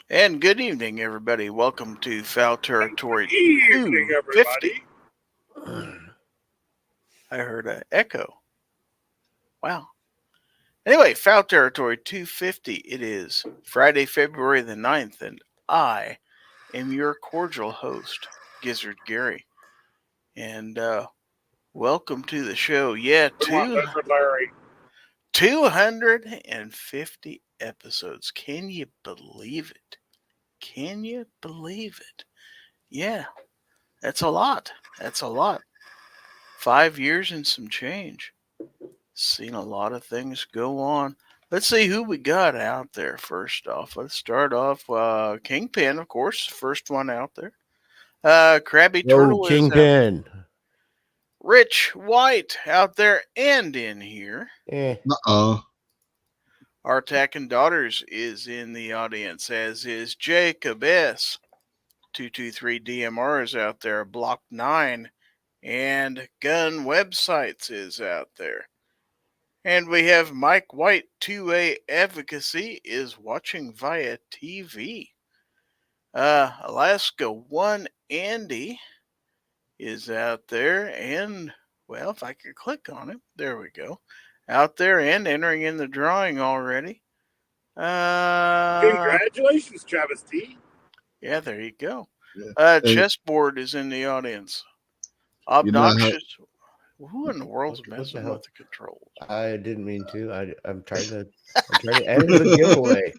And good evening, everybody. Welcome to Fowl Territory. Good evening, everybody. I heard an echo. Wow. Anyway, Fowl Territory 250. It is Friday, February the 9th, and I am your cordial host, Gizzard Gary. And welcome to the show. Yeah, 250 episodes. Can you believe it? Can you believe it? Yeah, that's a lot. 5 years and some change. Seen a lot of things go on. Let's see who we got out there first off. Let's start off Kingpin, of course, first one out there. Krabby Turtle Kingpin. Rich White out there and in here. Artak and Daughters is in the audience, as is Jacob S. 223 DMR is out there. Block 9 and Gun Websites is out there. And we have Mike White, 2A Advocacy, is watching via TV. Alaska 1 Andy is out there. And, well, if I could click on it, there we go. Out there and entering in the drawing already. Congratulations, Travis T. Yeah, there you go. Chessboard is in the audience. Obnoxious. Who in the world's messing with the controls? I didn't mean to. I'm trying to end the giveaway.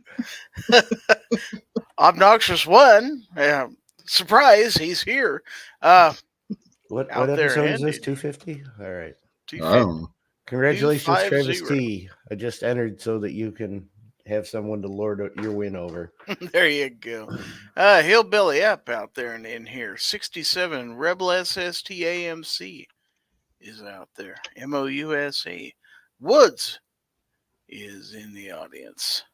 Obnoxious 1. Surprise, he's here. What episode is this? 250? All right. 250. Congratulations, Travis T. I just entered so that you can have someone to lord your win over. There you go. Hillbilly Up out there and in here. 67 Rebel SST AMC is out there. MOUSE. Woods is in the audience.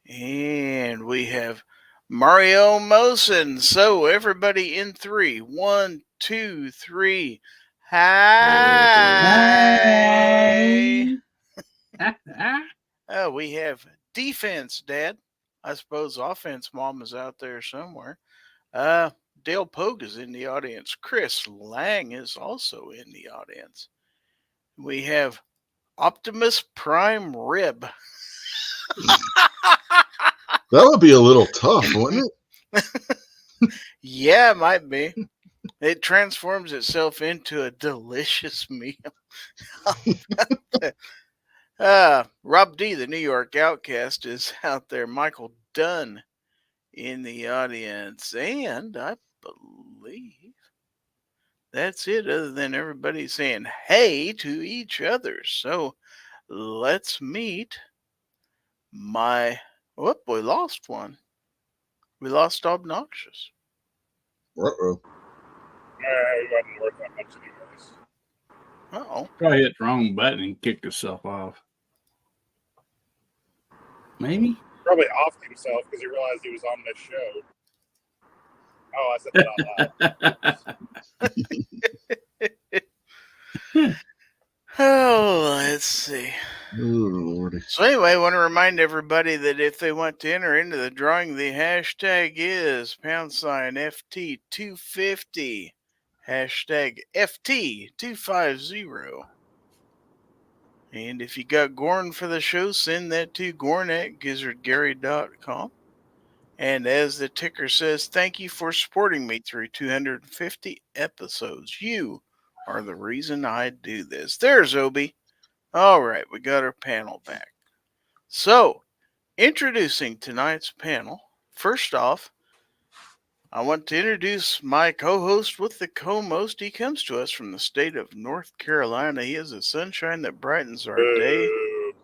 And we have Mario Mosen. So everybody in 3. 1, 2, 3. Hi. We have Defense Dad. I suppose Offense Mom is out there somewhere. Dale Pogue is in the audience. Chris Lang is also in the audience. We have Optimus Prime Rib. That would be a little tough, wouldn't it? Yeah, it might be. It transforms itself into a delicious meal. Rob D, the New York Outcast, is out there. Michael Dunn in the audience. And I believe that's it, other than everybody saying hey to each other. So let's meet my... Whoop, we lost one. We lost Obnoxious. Uh-oh. It wasn't worth that much anyways. Uh-oh. Probably hit the wrong button and kicked himself off. Maybe? Probably offed himself because he realized he was on this show. Oh, I said that out loud. Oh, let's see. Oh, Lordy. So anyway, I want to remind everybody that if they want to enter into the drawing, the hashtag is #FT250. Hashtag FT250. And if you got Gorn for the show, send that to gorn@gizzardgary.com. And as the ticker says, thank you for supporting me through 250 episodes. You are the reason I do this. There's Obi. All right, we got our panel back. So, introducing tonight's panel. First off, I want to introduce my co-host with the co-most. He comes to us from the state of North Carolina. He is the sunshine that brightens our day.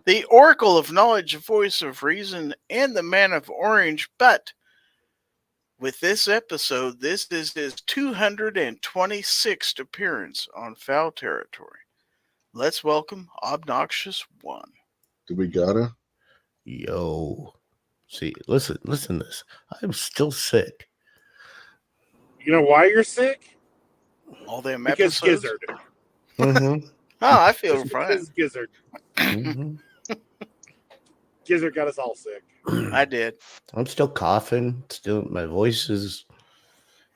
the Oracle of Knowledge, the Voice of Reason, and the Man of Orange. But with this episode, this is his 226th appearance on Fowl Territory. Let's welcome Obnoxious One. Do we gotta? Yo. See, listen to this. I'm still sick. You know why you're sick? All them Because episodes. Gizzard. Mm-hmm. Oh, I feel Just fine. because Gizzard. Mm-hmm. Gizzard got us all sick. I did. I'm still coughing. Still, my voice is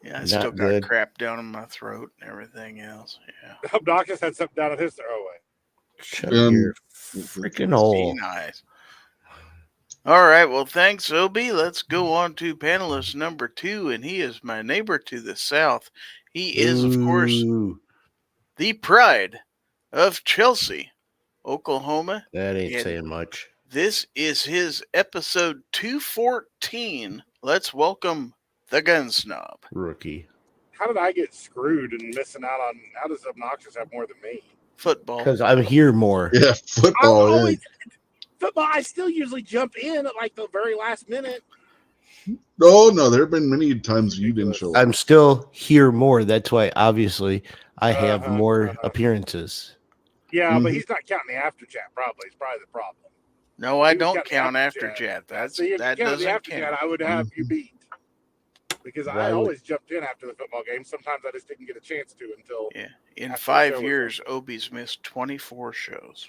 Yeah, I Not still got good. crap down in my throat and everything else. Yeah. Obnoxious had something down at his throat. Oh, wait. shut your freaking Be hole. nice. All right. Well, thanks, Obi. Let's go on to panelist number 2, and he is my neighbor to the south. He is, of course, Ooh, the pride of Chelsea, Oklahoma. that ain't and saying much. This is his episode 214. Let's welcome the Gun Snob. Rookie. How did I get screwed and missing out on? How does Obnoxious have more than me? Football. Because I'm here more. Yeah, football. Yeah. Football. I still usually jump in at like the very last minute. No, there have been many times you didn't show up. I'm still here more. That's why, obviously, I have Uh-huh, more uh-huh. appearances. Yeah, but Mhm. he's not counting the after chat. Probably, it's probably the problem. No, I You don't got the count after after chat. chat. That's See, if that you count the doesn't after count. chat, I would have you beat. Because Why I would- always jumped in after the football game. Sometimes I just didn't get a chance to until. Yeah. In After the 5 show was years, Obi's missed 24 shows.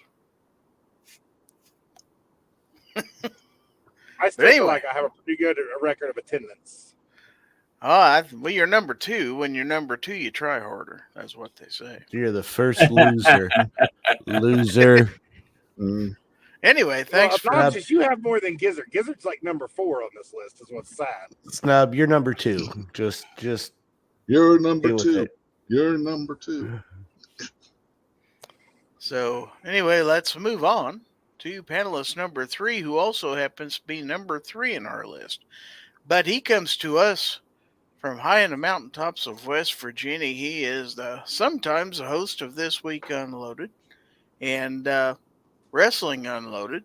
I still anyway. feel like I have a pretty good record of attendance. Oh, well, you're number 2. When you're number 2, you try harder. That's what they say. You're the first loser. Loser. Mm. Anyway, thanks well, for Obnoxious, you have more than Gizzard. Gizzard's like number 4 on this list. Is what's sad. Snub, you're number 2. Just You're number deal with 2. it. You're number 2. So, anyway, let's move on to panelist number 3, who also happens to be number 3 in our list. But he comes to us from high in the mountaintops of West Virginia. He is sometimes the host of This Week Unloaded and Wrestling Unloaded.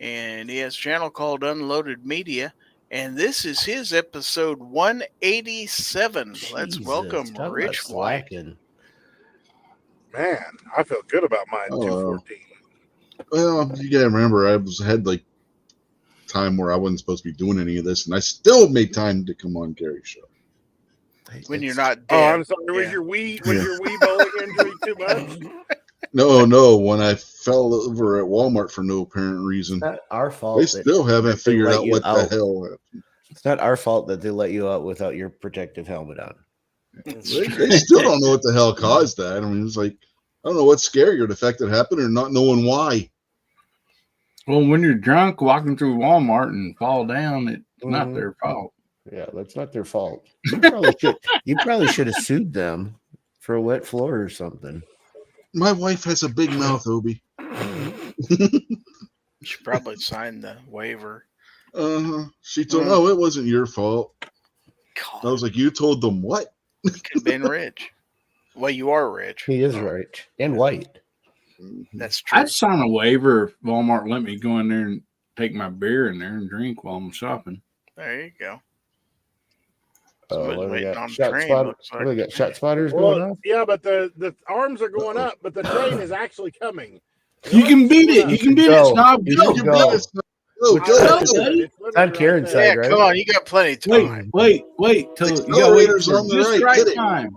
And he has a channel called Unloaded Media. And this is his episode 187. Let's Jesus, welcome talk about Rich White. slacking. Man, I feel good about mine. Oh, 214. Well, you gotta remember, had like time where I wasn't supposed to be doing any of this, and I still made time to come on Gary's show. When you're It's- not Oh, dead. I'm sorry. Was Yeah. your Wii bowling injury too much? No, when I fell over at Walmart for no apparent reason. It's not our fault. They that- still haven't they figured let out you what the out. hell happened. It's not our fault that they let you out without your protective helmet on. They still don't know what the hell caused that. I mean, it's like, I don't know what's scarier, the fact that it happened or not knowing why. Well, when you're drunk walking through Walmart and fall down, it's not Mhm. their fault. Yeah, that's not their fault. You probably should have sued them for a wet floor or something. My wife has a big mouth, Obi. You should probably sign the waiver. She told, "No, it wasn't your fault." God, I was like, "You told them what?" you could have been rich. Well, you are rich. He is right and white. That's true. I'd sign a waiver if Walmart let me go in there and take my beer in there and drink while I'm shopping. There you go. Oh, Somebody's what do we waiting got? on the Shot train, spot- looks what do we like. got? Shot spotters going Well, off? yeah, but the arms are going up, but the train is actually coming. You can beat it. You can beat it, Go. Snob. You Go. can go. Go, Which go, side go. is it? buddy. It's on Karen's there. Yeah, side, right? come on. You got plenty of time. Wait till you gotta wait Accelerator's for on the just right. right Get it. time.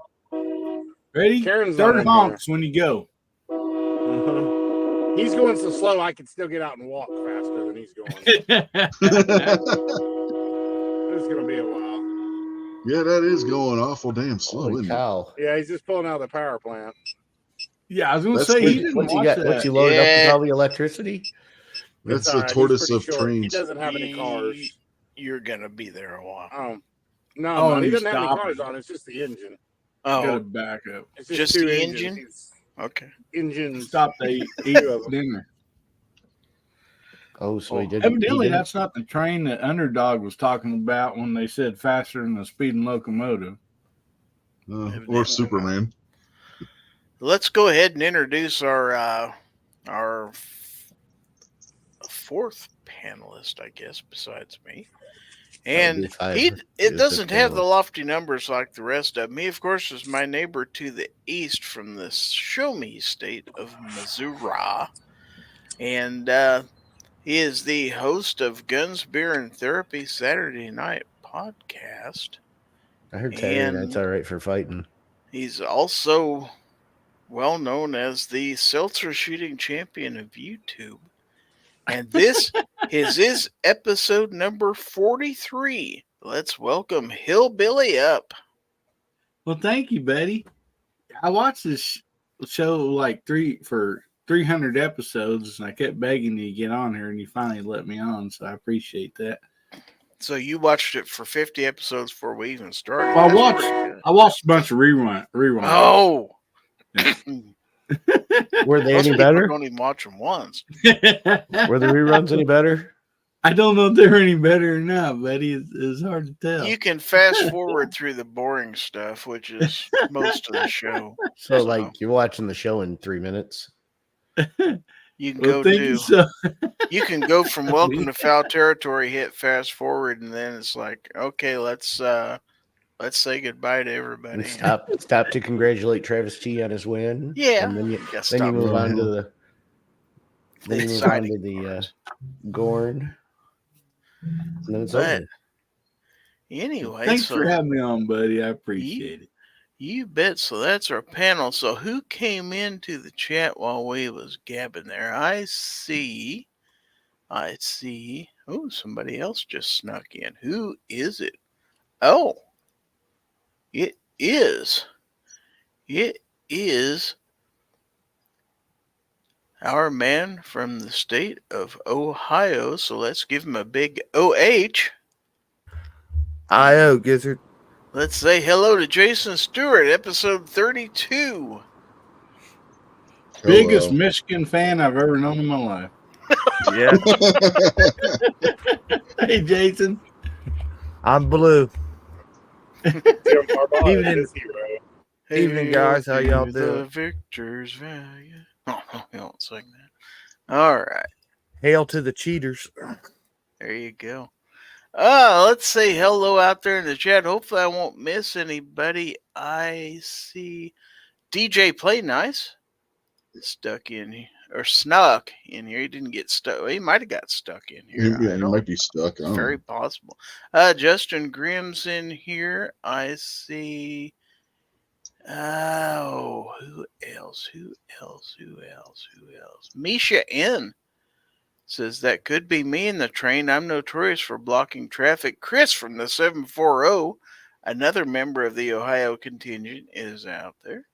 Ready? Karen's Third on honks when you go. there. He's going so slow, I can still get out and walk faster than he's going. It's going to be a while. Yeah, that is going awful damn slow, Holy isn't it? cow. Yeah, he's just pulling out of the power plant. Yeah, I was gonna That's say what- he didn't What's he watch got? that. What's he loaded up Yeah. with all the electricity? That's It's all the right, he's tortoise pretty of short. He trains. doesn't have any cars. You're going to be there a while. No, Oh, he he's doesn't have any stopping. cars on. It's just the engine. Gotta Oh, back up. It's Just two the engines. engine? It's okay. engines. Stop. They eat of them. dinner. Oh, so he didn't. Evidently, he didn't- that's not the train that Underdog was talking about when they said faster than a speeding locomotive. Or Superman. Let's go ahead and introduce our fourth panelist, I guess, besides me. That would be And five. it He was doesn't fifth have the panelist. lofty numbers like the rest of them. He, of course, is my neighbor to the east from the show me state of Missouri. And he is the host of Guns, Beer, and Therapy Saturday Night podcast. I heard Saturday night's all right for fighting. He's also well known as the seltzer shooting champion of YouTube. And this is episode number 43. Let's welcome Hillbilly up. Well, thank you, buddy. I watched this show like 300 episodes, and I kept begging you to get on here, and you finally let me on, so I appreciate that. So you watched it for 50 episodes before we even started. Well, That's I watched a bunch of reruns. Oh. Were they Most any people better? don't even watch them once. Were the reruns any better? I don't know if they're any better or not, buddy. It's hard to tell. You can fast forward through the boring stuff, which is most of the show. So, like, you're watching the show in 3 minutes. You can Well, go thank to you so. you can go from Welcome to Fowl Territory, hit fast forward, and then it's like, okay, let's say goodbye to everybody. And stop to congratulate Travis T on his win. Yeah. And then you Gotta then you stop move on doing to the then you move on to the Gorn. And then it's But over. anyway, Thanks so for having me on, buddy. I appreciate it. you bet. So that's our panel. So who came into the chat while we was gabbing there? I see. Oh, somebody else just snuck in. Who is it? Oh, it is our man from the state of Ohio. So let's give him a big OH. I.O. Gizzard. Let's say hello to Jason Stewart, episode 32. Biggest Hello. Michigan fan I've ever known in my life. Yeah. Hey, Jason. I'm blue. Jim Harbaugh Even is in- his hero. Evening, guys. How y'all to doing? The victor's value. Oh, you don't sing that. All right. Hail to the cheaters. There you go. Let's say hello out there in the chat. Hopefully I won't miss anybody. I see DJ Play Nice stuck in here, or snuck in here. He didn't get stuck. Well, he might have got stuck in here. Yeah, he might be stuck. I don't Very know. possible. Justin Grimm's in here. I see. Oh, who else? Misha N says that could be me in the train. I'm notorious for blocking traffic. Chris from the 740, another member of the Ohio contingent, is out there.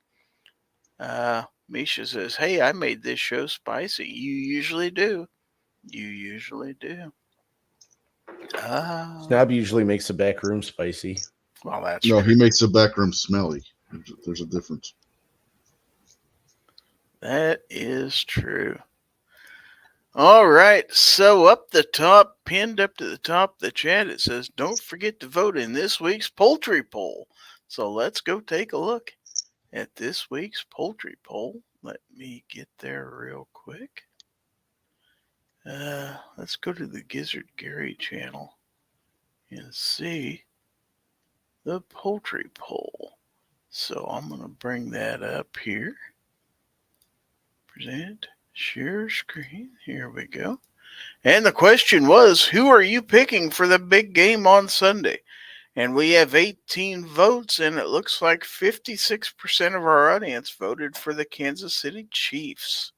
Misha says, hey, I made this show spicy. You usually do. Snob usually makes the back room spicy. Well, that's No, true. he makes the back room smelly. There's a difference. That is true. All right. So up the top, pinned up to the top of the chat, it says, don't forget to vote in this week's poultry poll. So let's go take a look at this week's poultry poll. Let me get there real quick. Let's go to the Gizzard Gary channel and see the poultry poll. So I'm going to bring that up here. Present, share screen. Here we go. And the question was, who are you picking for the big game on Sunday? And we have 18 votes, and it looks like 56% of our audience voted for the Kansas City Chiefs.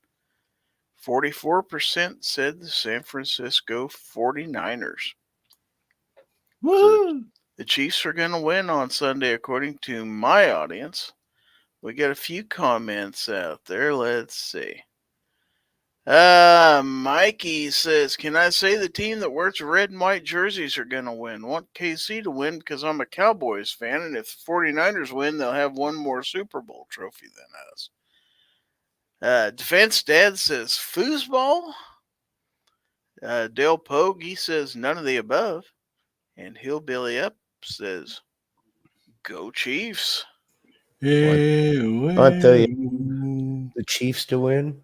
44% said the San Francisco 49ers. Woo! The Chiefs are going to win on Sunday, according to my audience. We got a few comments out there. Let's see. Mikey says, can I say the team that wears red and white jerseys are going to win? Want KC to win because I'm a Cowboys fan, and if the 49ers win, they'll have one more Super Bowl trophy than us. Defense Dad says, foosball? Dale Pogue, he says, none of the above. And Hillbilly Up says, go Chiefs. I'll tell you, the Chiefs to win,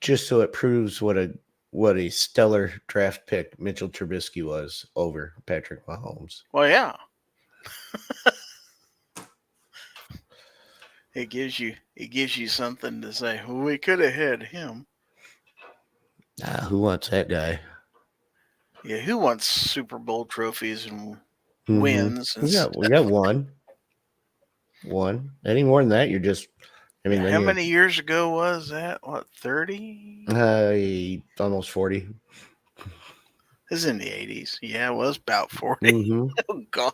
just so it proves what what a stellar draft pick Mitchell Trubisky was over Patrick Mahomes. Well, yeah. It gives you something to say. Well, we could have had him. Who wants that guy? Yeah, who wants Super Bowl trophies and Mhm. wins? And We got one. One. Any more than that, you're just. I mean, how many years ago was that? What, 30? Almost 40. It was in the 80s. Yeah, it was about 40. Mm-hmm. Oh, God.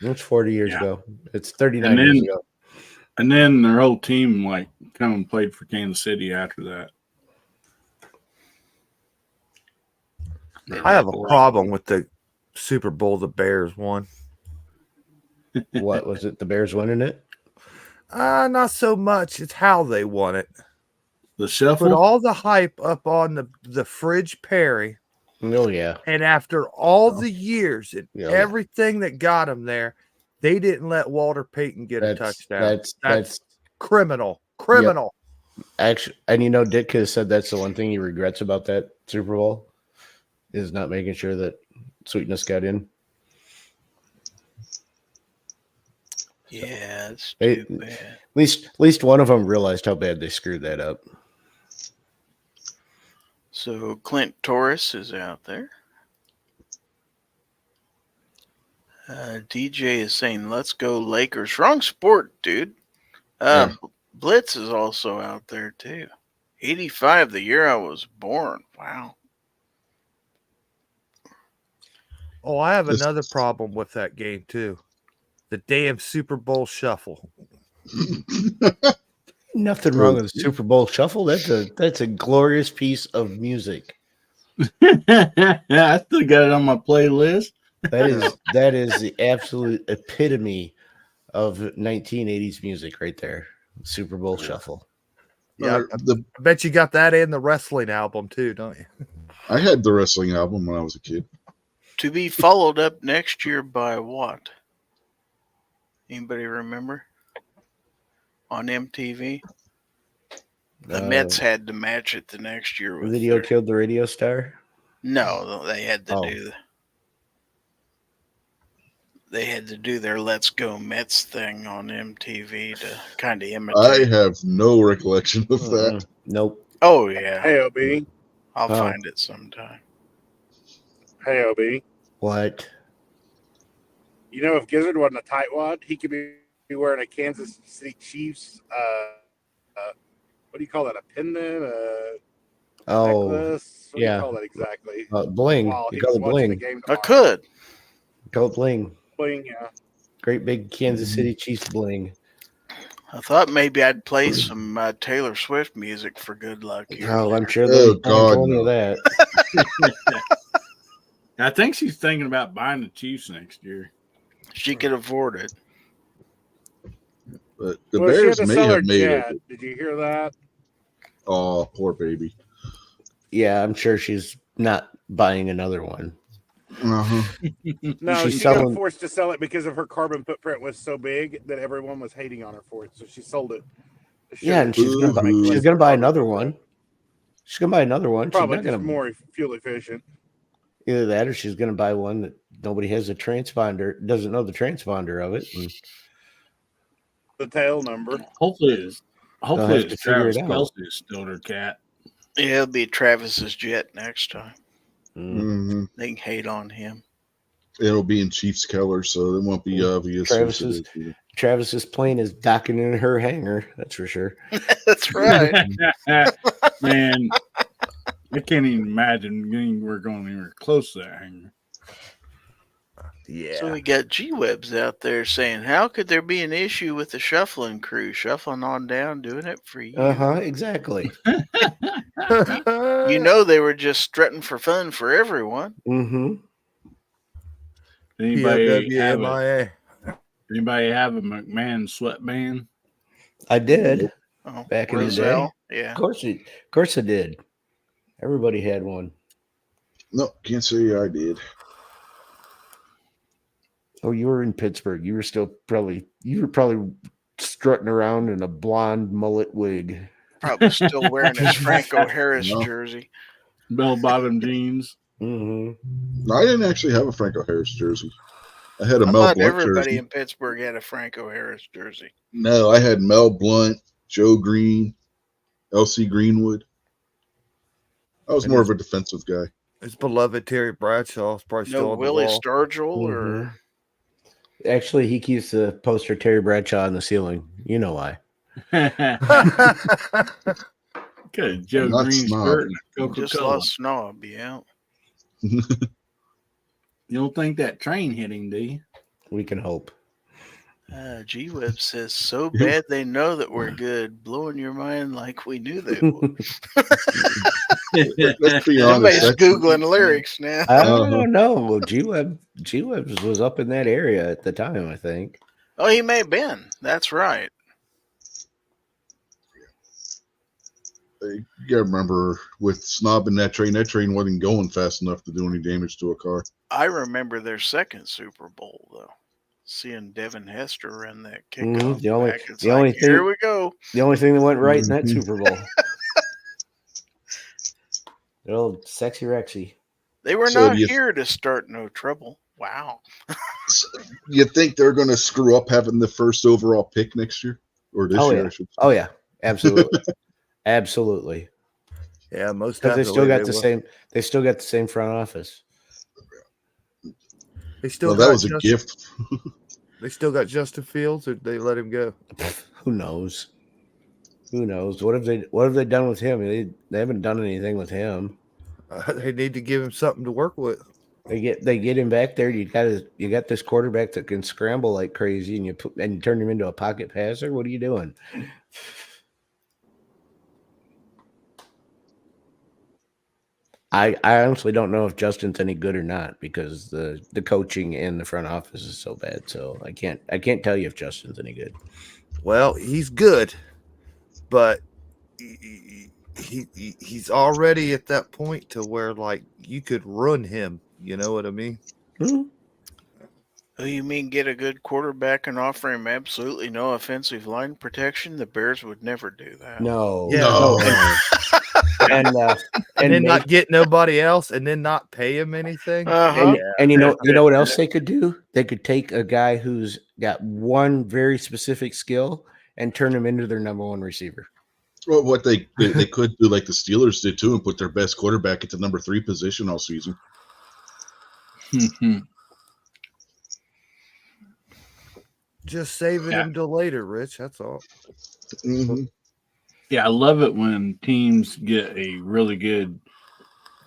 It's 40 years ago. It's 39 And then- years ago. And then their whole team come and played for Kansas City after that. I have a problem with the Super Bowl the Bears won. What was it? The Bears winning it? Not so much. It's how they won it. The Put shuffle. all the hype up on the Fridge Perry, Oh yeah. and after all the years and Yeah. everything that got him there, they didn't let Walter Payton get a touchdown. That's criminal. Criminal. actually, and Dick has said that's the one thing he regrets about that Super Bowl is not making sure that Sweetness got in. Yeah, it's They- too bad. At least one of them realized how bad they screwed that up. So Clint Torres is out there. DJ is saying, let's go Lakers. Wrong sport, dude. Yeah. Blitz is also out there, too. 85, the year I was born. Wow. Oh, I have This- another problem with that game too. The damn Super Bowl shuffle. Nothing wrong with the Super Bowl shuffle. That's a glorious piece of music. I still got it on my playlist. That is the absolute epitome of 1980s music right there. Super Bowl shuffle. Yeah, I bet you got that and the wrestling album too, don't you? I had the wrestling album when I was a kid. To be followed up next year by what? Anybody remember? On MTV? The Mets had to match it the next year with Video their- killed the radio star. No, they had to Oh. do their Let's Go Mets thing on MTV to kind of I imitate. have no recollection of that. Nope. Oh yeah, AOB. I'll Oh. find it sometime. AOB. What? You know, if Gizzard wasn't a tightwad, he could be wearing a Kansas City Chiefs. What do you call that? A pendant? Oh, Necklace? What yeah. do you call that exactly? bling. While You he call was it watching the bling. game I tomorrow. could. Call it bling. Bling, yeah. Great big Kansas City Chiefs bling. I thought maybe I'd play some Taylor Swift music for good luck here. Oh, I'm sure Oh, there's God, plenty no. of that. I think she's thinking about buying the Chiefs next year. She could afford it. But the Well, she had Bears to may sell her have made jet. it. Did you hear that? Oh, poor baby. Yeah, I'm sure she's not buying another one. Uh-huh. No, She's she selling- got forced to sell it because of her carbon footprint was so big that everyone was hating on her for it. So she sold it. to show Yeah, and that she's she gonna could buy, make she's less gonna buy carbon another footprint. one. She's gonna buy another one. Probably she's not just gonna more fuel efficient. either that or she's gonna buy one that nobody has a transponder, doesn't know the transponder of it. And The tail number. Hopefully, have it's to figure Travis it out. Kelsey is still her cat. Yeah, it'll be Travis's jet next time. Mhm. They can hate on him. It'll be in Chiefs colors, so it won't be obvious. Travis's- Travis's plane is docking in her hangar. That's for sure. That's right. Man, I can't even imagine we're going anywhere close to that hangar. Yeah. So we got G-Webs out there saying, how could there be an issue with the shuffling crew? Shuffling on down, doing it for you. Exactly. You know they were just strutting for fun for everyone. Mm-hmm. Anybody have PWMIA. a McMahon sweatband? I did. Oh, Back in the Roselle, day. yeah. Of course I did. Everybody had one. No, can't say I did. Oh, you were in Pittsburgh. You were probably strutting around in a blonde mullet wig. Probably still wearing his Franco Harris No. jersey. bell-bottom jeans. Mm-hmm. I didn't actually have a Franco Harris jersey. I had a I Mel thought Blunt everybody jersey. in Pittsburgh had a Franco Harris jersey. No, I had Mel Blunt, Joe Green, L.C. Greenwood. I was And more his- of a defensive guy. His beloved Terry Bradshaw is probably No still on Willie the wall. Sturgill Mhm. or Actually, he keeps the poster Terry Bradshaw on the ceiling. You know why? Good Joe Not Green snob. shirt and a just Coca-Cola. lost Snob, yeah. You don't think that train hit him, do you? We can hope. G-Web says, so bad they know that we're good, blowing your mind like we knew they would. Let's be Somebody's honest. Googling lyrics now. I don't know. G-Web was up in that area at the time, I think. Oh, he may have been. That's right. You gotta remember, with Snob and that train wasn't going fast enough to do any damage to a car. I remember their second Super Bowl, though. Seeing Devin Hester run that Mhm. kickoff The only- back. It's the like, only thing- here we go. The only thing that went right in that Super Bowl. The old sexy Rexy. They were So not do you- here to start no trouble. Wow. You think they're going to screw up having the first overall pick next year? Or this Oh, year, yeah. I should say. Oh yeah, absolutely, absolutely. Yeah, most Because they definitely still got the will. same. They still got the same front office. They still Well, got that was a Justin, gift. They still got Justin Fields, or they let him go. Who knows? Who knows? What have they done with him? They haven't done anything with him. They need to give him something to work with. They get him back there. You got this quarterback that can scramble like crazy, and you turn him into a pocket passer. What are you doing? I honestly don't know if Justin's any good or not because the coaching and the front office is so bad. So I can't tell you if Justin's any good. Well, he's good, but he's already at that point to where like you could run him. You know what I mean? Hmm? Oh, you mean get a good quarterback and offer him absolutely no offensive line protection? The Bears would never do that. No, Yeah. no, and And then not get nobody else, and then not pay him anything. Uh-huh. and you know what else they could do? They could take a guy who's got one very specific skill and turn him into their number one receiver. Well, what they could do, like the Steelers did too, and put their best quarterback at the number 3 position all season. Just saving Yeah. him till later, Rich. That's all. Mm-hmm. Yeah, I love it when teams get a really good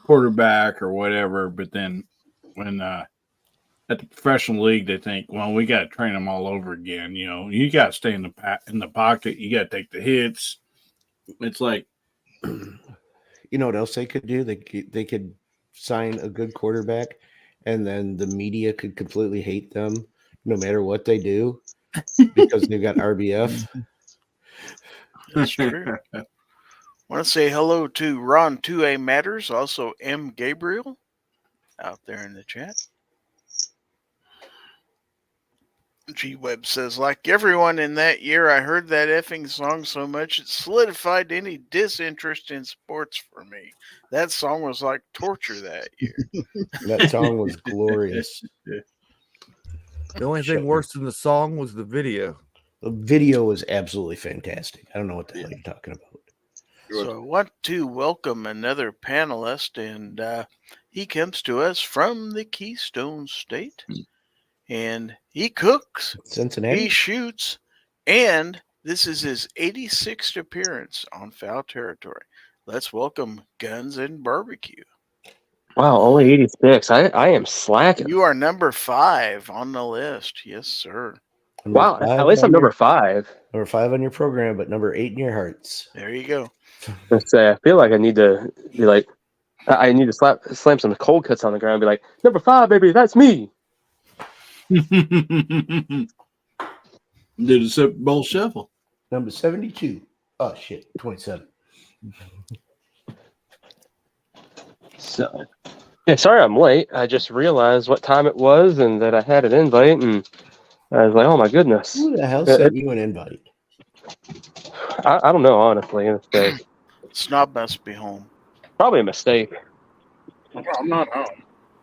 quarterback or whatever, but then when at the professional league they think, well, we got to train them all over again. You know, you got to stay in the pocket. You got to take the hits. It's like, You know what else they could do? They could sign a good quarterback, and then the media could completely hate them no matter what they do because they've got RBF. That's true. Want to say hello to Ron 2A Matters, also M. Gabriel out there in the chat. G-Web says, like everyone in that year, I heard that effing song so much it solidified any disinterest in sports for me. That song was like torture that year. That song was glorious. The only thing worse than the song was the video. The video was absolutely fantastic. I don't know what the hell you're talking about. So I want to welcome another panelist, and he comes to us from the Keystone State. And he cooks, Cincinnati. he shoots, and this is his 86th appearance on Fowl Territory. Let's welcome Guns and Barbecue. Wow, only 86. I am slacking. You are number 5 on the list. Yes, sir. Number Wow, 5 at least on I'm number your- 5. Number 5 on your program, but number 8 in your hearts. There you go. Let's say I feel like I need to be like, I need to slam some cold cuts on the ground and be like, number 5, baby, that's me. did a Super Bowl shuffle. Number 72. Oh shit, 27. So, yeah, sorry I'm late. I just realized what time it was and that I had an invite, and I was like, oh my goodness. Who the hell sent you an invite? I don't know, honestly. It's Snob must be home. probably a mistake. Well, I'm not home.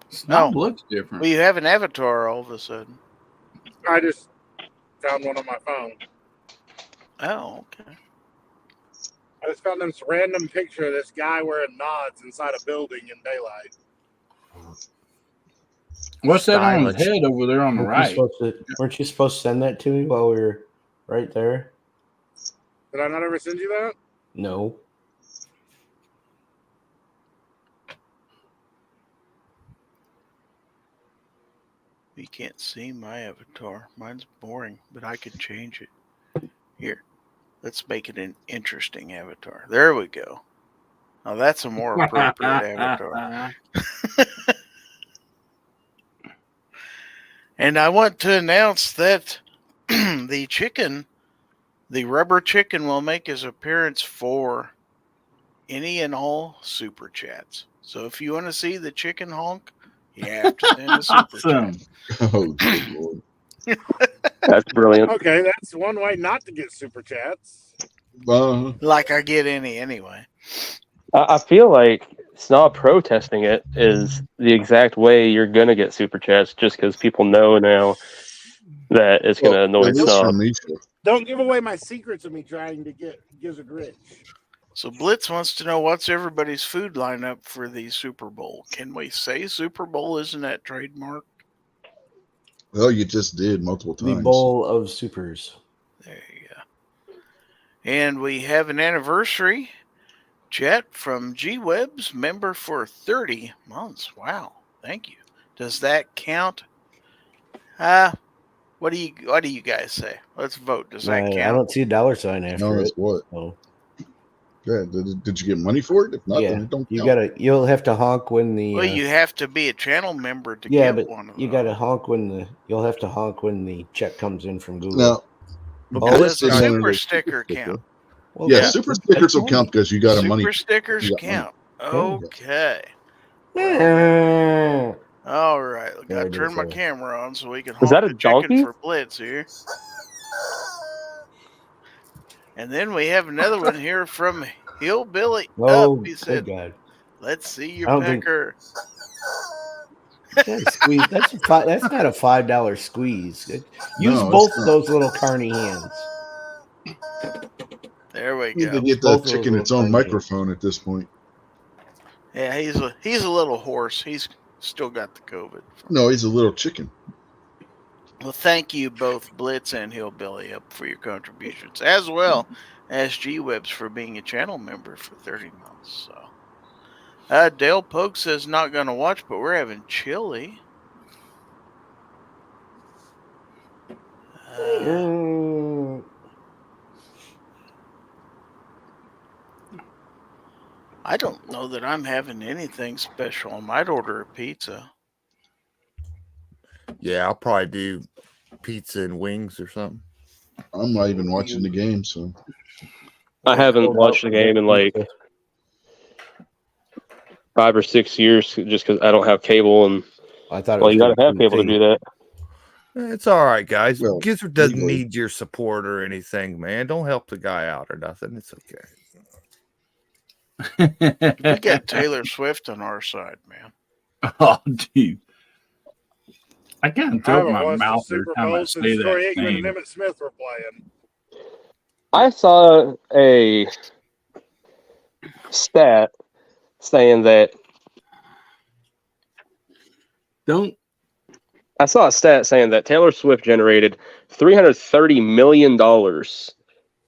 Snob Oh. looks different. Well, you have an avatar all of a sudden. I just found one on my phone. Oh, okay. I just found this random picture of this guy wearing nods inside a building in daylight. What's that on his Stylish. head over there on the right? Weren't you supposed to send that to me while we were right there? Did I not ever send you that? No. You can't see my avatar. Mine's boring, but I can change it. Here, let's make it an interesting avatar. There we go. Now that's a more appropriate avatar. And I want to announce that the rubber chicken, will make his appearance for any and all super chats. So if you want to see the chicken honk, you have to send a super Awesome. chat. Oh, good Lord. That's brilliant. Okay, that's one way not to get super chats. Like I get any anyway. I feel like Snob protesting it is the exact way you're gonna get super chats, just because people know now that it's gonna annoy at least Snob. from me, sure. Don't give away my secrets of me trying to get Gizzard rich. So Blitz wants to know what's everybody's food lineup for the Super Bowl. Can we say Super Bowl? Isn't that trademark? Well, you just did multiple The times. bowl of supers. There you go. And we have an anniversary chat from G-Webs, member for 30 months. Wow. Thank you. Does that count? What do you guys say? Let's vote. Does that count? I don't see a dollar sign after No, it. that's what. Oh. Yeah, did you get money for it? If not, then Yeah, it don't you count. you'll have to honk when the Well, you have to be a channel member to yeah, get but one of you those. got to honk you'll have to honk when the check comes in from Google. Now, Well, Blitz does a did one of super those sticker count? Well, yeah, that's- super that's stickers will money. count because you got a money. Super stickers you got money. count. Okay. Yeah. All right. There Got to it turn is my there. camera on so we can Is honk that a the chicken donkey? for Blitz here. And then we have another one here from Hillbilly Oh, Up. He good said, God. "Let's see I your don't think- pecker." That's squeeze. That's not a $5 squeeze. Use No, it's both of not. those little carny hands. There we You need to go. get Both that of those chicken little its own tiny microphone at this point. Yeah, he's a little hoarse. He's still got the COVID. No, he's a little chicken. Well, thank you both, Blitz and Hillbilly Up, for your contributions, as well as G-Webs for being a channel member for 30 months. So, Dale Pogue says not going to watch, but we're having chili. I don't know that I'm having anything special. I might order a pizza. Yeah, I'll probably do pizza and wings or something. I'm not even watching the game, so I haven't watched the game in like 5 or 6 years, just because I don't have cable, and I thought it well, was you gotta have gonna cable to do that. It's all right, guys. Well, Gizzard doesn't legally. need your support or anything, man. Don't help the guy out or nothing. It's okay. We got Taylor Swift on our side, man. Oh, dude. I kind of I throw haven't my watched the mouth every Super time I Bowl say since Troy that Aikman and name. Emmitt Smith were playing. I saw a stat saying that Taylor Swift generated $330 million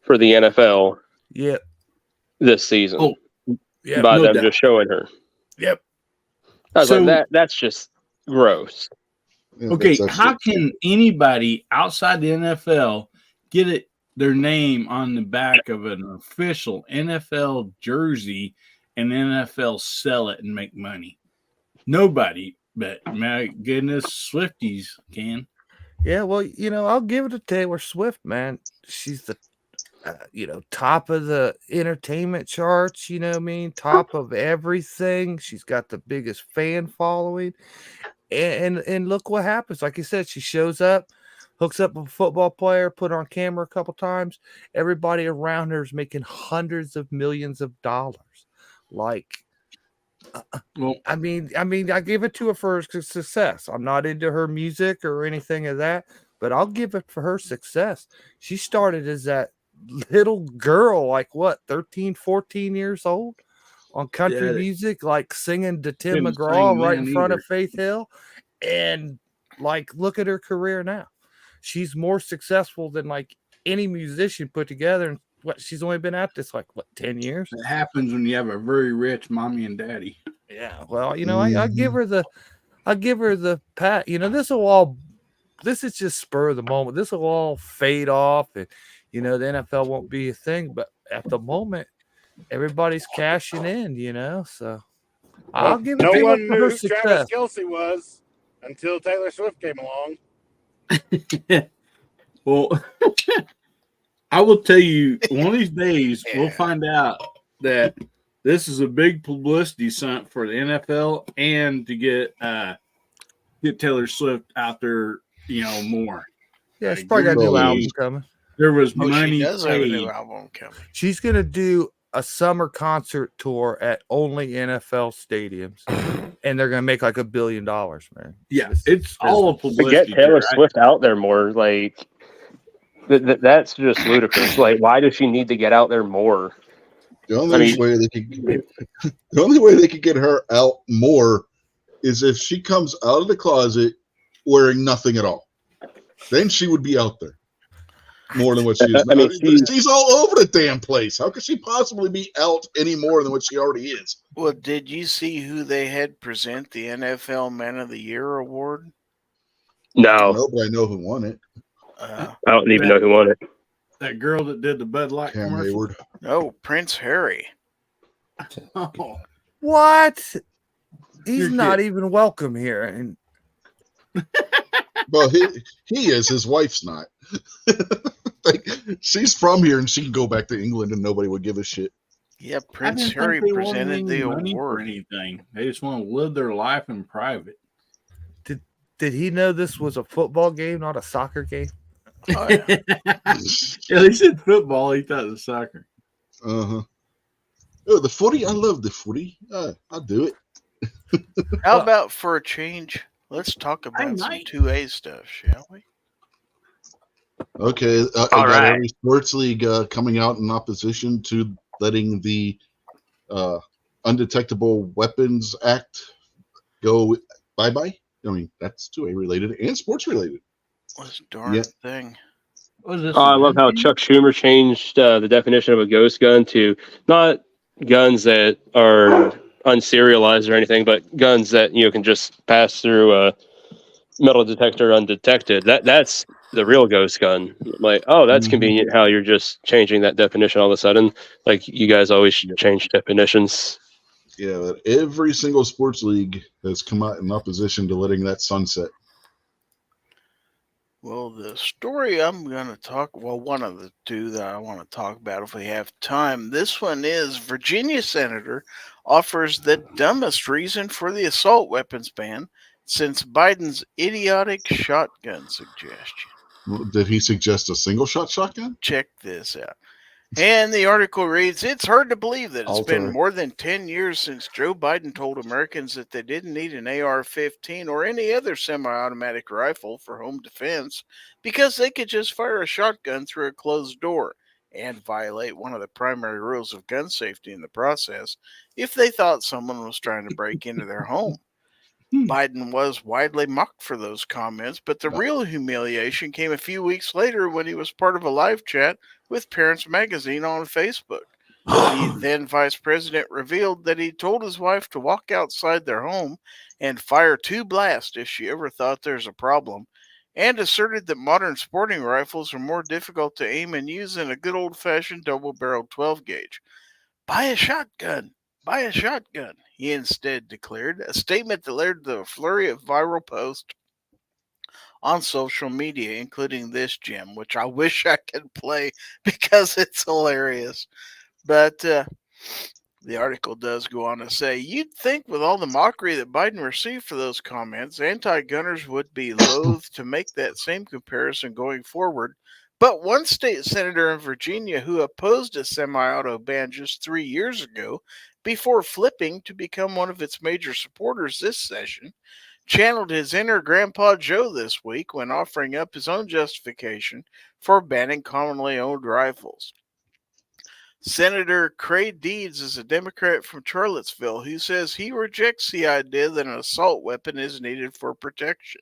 for the NFL Yep. this season Oh, Yep. by no them doubt. just showing her. Yep. I was So- like, that's just gross. yeah, Okay, that's how actually- can anybody outside the NFL get their name on the back of an official NFL jersey and NFL sell it and make money? Nobody, but my goodness, Swifties can. Yeah, well, I'll give it to Taylor Swift, man. She's the, top of the entertainment charts. You know what I mean? Top of everything. She's got the biggest fan following, and look what happens. Like you said, she shows up, hooks up a football player, put on camera a couple times. Everybody around her is making hundreds of millions of dollars. Like, Well, I mean, I give it to her for her success. I'm not into her music or anything of that, but I'll give it for her success. She started as that little girl, like what, 13, 14 years old on country Yeah. music, like singing to Tim Couldn't McGraw sing right then in front either. of Faith Hill. And like, look at her career now. She's more successful than like any musician put together. And what, she's only been at this like what, 10 years? It happens when you have a very rich mommy and daddy. Yeah. Well, you know, I give her the pat. You know, this is just spur of the moment. This will all fade off, and you know, the NFL won't be a thing. But at the moment, everybody's cashing in, you know. So I'll give it No to her one for knew her who success. Travis Kelce was until Taylor Swift came along. Well, I will tell you, one of these days we'll find out that this is a big publicity stunt for the NFL and to get Taylor Swift out there, you know, more. Yeah, she's probably got a new album coming. There was Oh, money she does have a new paid. album coming. She's gonna do a summer concert tour at only NFL stadiums, and they're gonna make like $1 billion, man. Yeah, it's all a To publicity. get Taylor right? Swift out there more, like that's just ludicrous. Like, why does she need to get out there more? The only way they could get her out more is if she comes out of the closet wearing nothing at all. Then she would be out there more than what she is. I mean, she's all over the damn place. How could she possibly be out any more than what she already is? Well, did you see who they had present the NFL Man of the Year award? No, No, but I know who won it. I don't even know who won it. That girl that did the Bud Light Cam commercial. Hayward. No, Prince Harry. Oh, What? He's You're not kidding. even welcome here, and Well, he is. His wife's not. Like, she's from here and she can go back to England and nobody would give a shit. Yeah, I Prince didn't Harry think they wanted presented any the money for award. anything. They just want to live their life in private. did he know this was a football game, not a soccer game? Oh, yeah. Yeah, they said football. He thought it was soccer. Uh-huh. Oh, the footy? I love the footy. I'll do it. How about for a change? Let's talk about some might. 2A stuff, shall we? Okay, I All got right. every sports league coming out in opposition to letting the Undetectable Weapons Act go bye-bye. I mean, that's 2A related and sports related. This darn Yeah. thing. What is this? I love how Chuck Schumer changed the definition of a ghost gun to not guns that are unserialized or anything, but guns that can just pass through a metal detector undetected. That's the real ghost gun. Like, oh, that's convenient how you're just changing that definition all of a sudden. Like, you guys always change definitions. Yeah, but every single sports league has come out in opposition to letting that sunset. Well, the story I'm going to one of the two that I want to talk about if we have time. This one is Virginia Senator offers the dumbest reason for the assault weapons ban since Biden's idiotic shotgun suggestion. Did he suggest a single shot shotgun? Check this out. And the article reads, it's hard to believe that it's been more than 10 years since Joe Biden told Americans that they didn't need an AR-15 or any other semi-automatic rifle for home defense because they could just fire a shotgun through a closed door and violate one of the primary rules of gun safety in the process if they thought someone was trying to break into their home. Biden was widely mocked for those comments, but the real humiliation came a few weeks later when he was part of a live chat with Parents Magazine on Facebook. The then vice president revealed that he told his wife to walk outside their home and fire 2 blasts if she ever thought there's a problem, and asserted that modern sporting rifles are more difficult to aim and use than a good old-fashioned double-barreled 12-gauge. Buy a shotgun. Buy a shotgun, he instead declared, a statement that led to a flurry of viral posts on social media, including this gem, which I wish I could play because it's hilarious. But the article does go on to say, you'd think with all the mockery that Biden received for those comments, anti-gunners would be loath to make that same comparison going forward, But one state senator in Virginia who opposed a semi-auto ban just 3 years ago before flipping to become one of its major supporters this session channeled his inner Grandpa Joe this week when offering up his own justification for banning commonly owned rifles. Senator Craig Deeds is a Democrat from Charlottesville who says he rejects the idea that an assault weapon is needed for protection.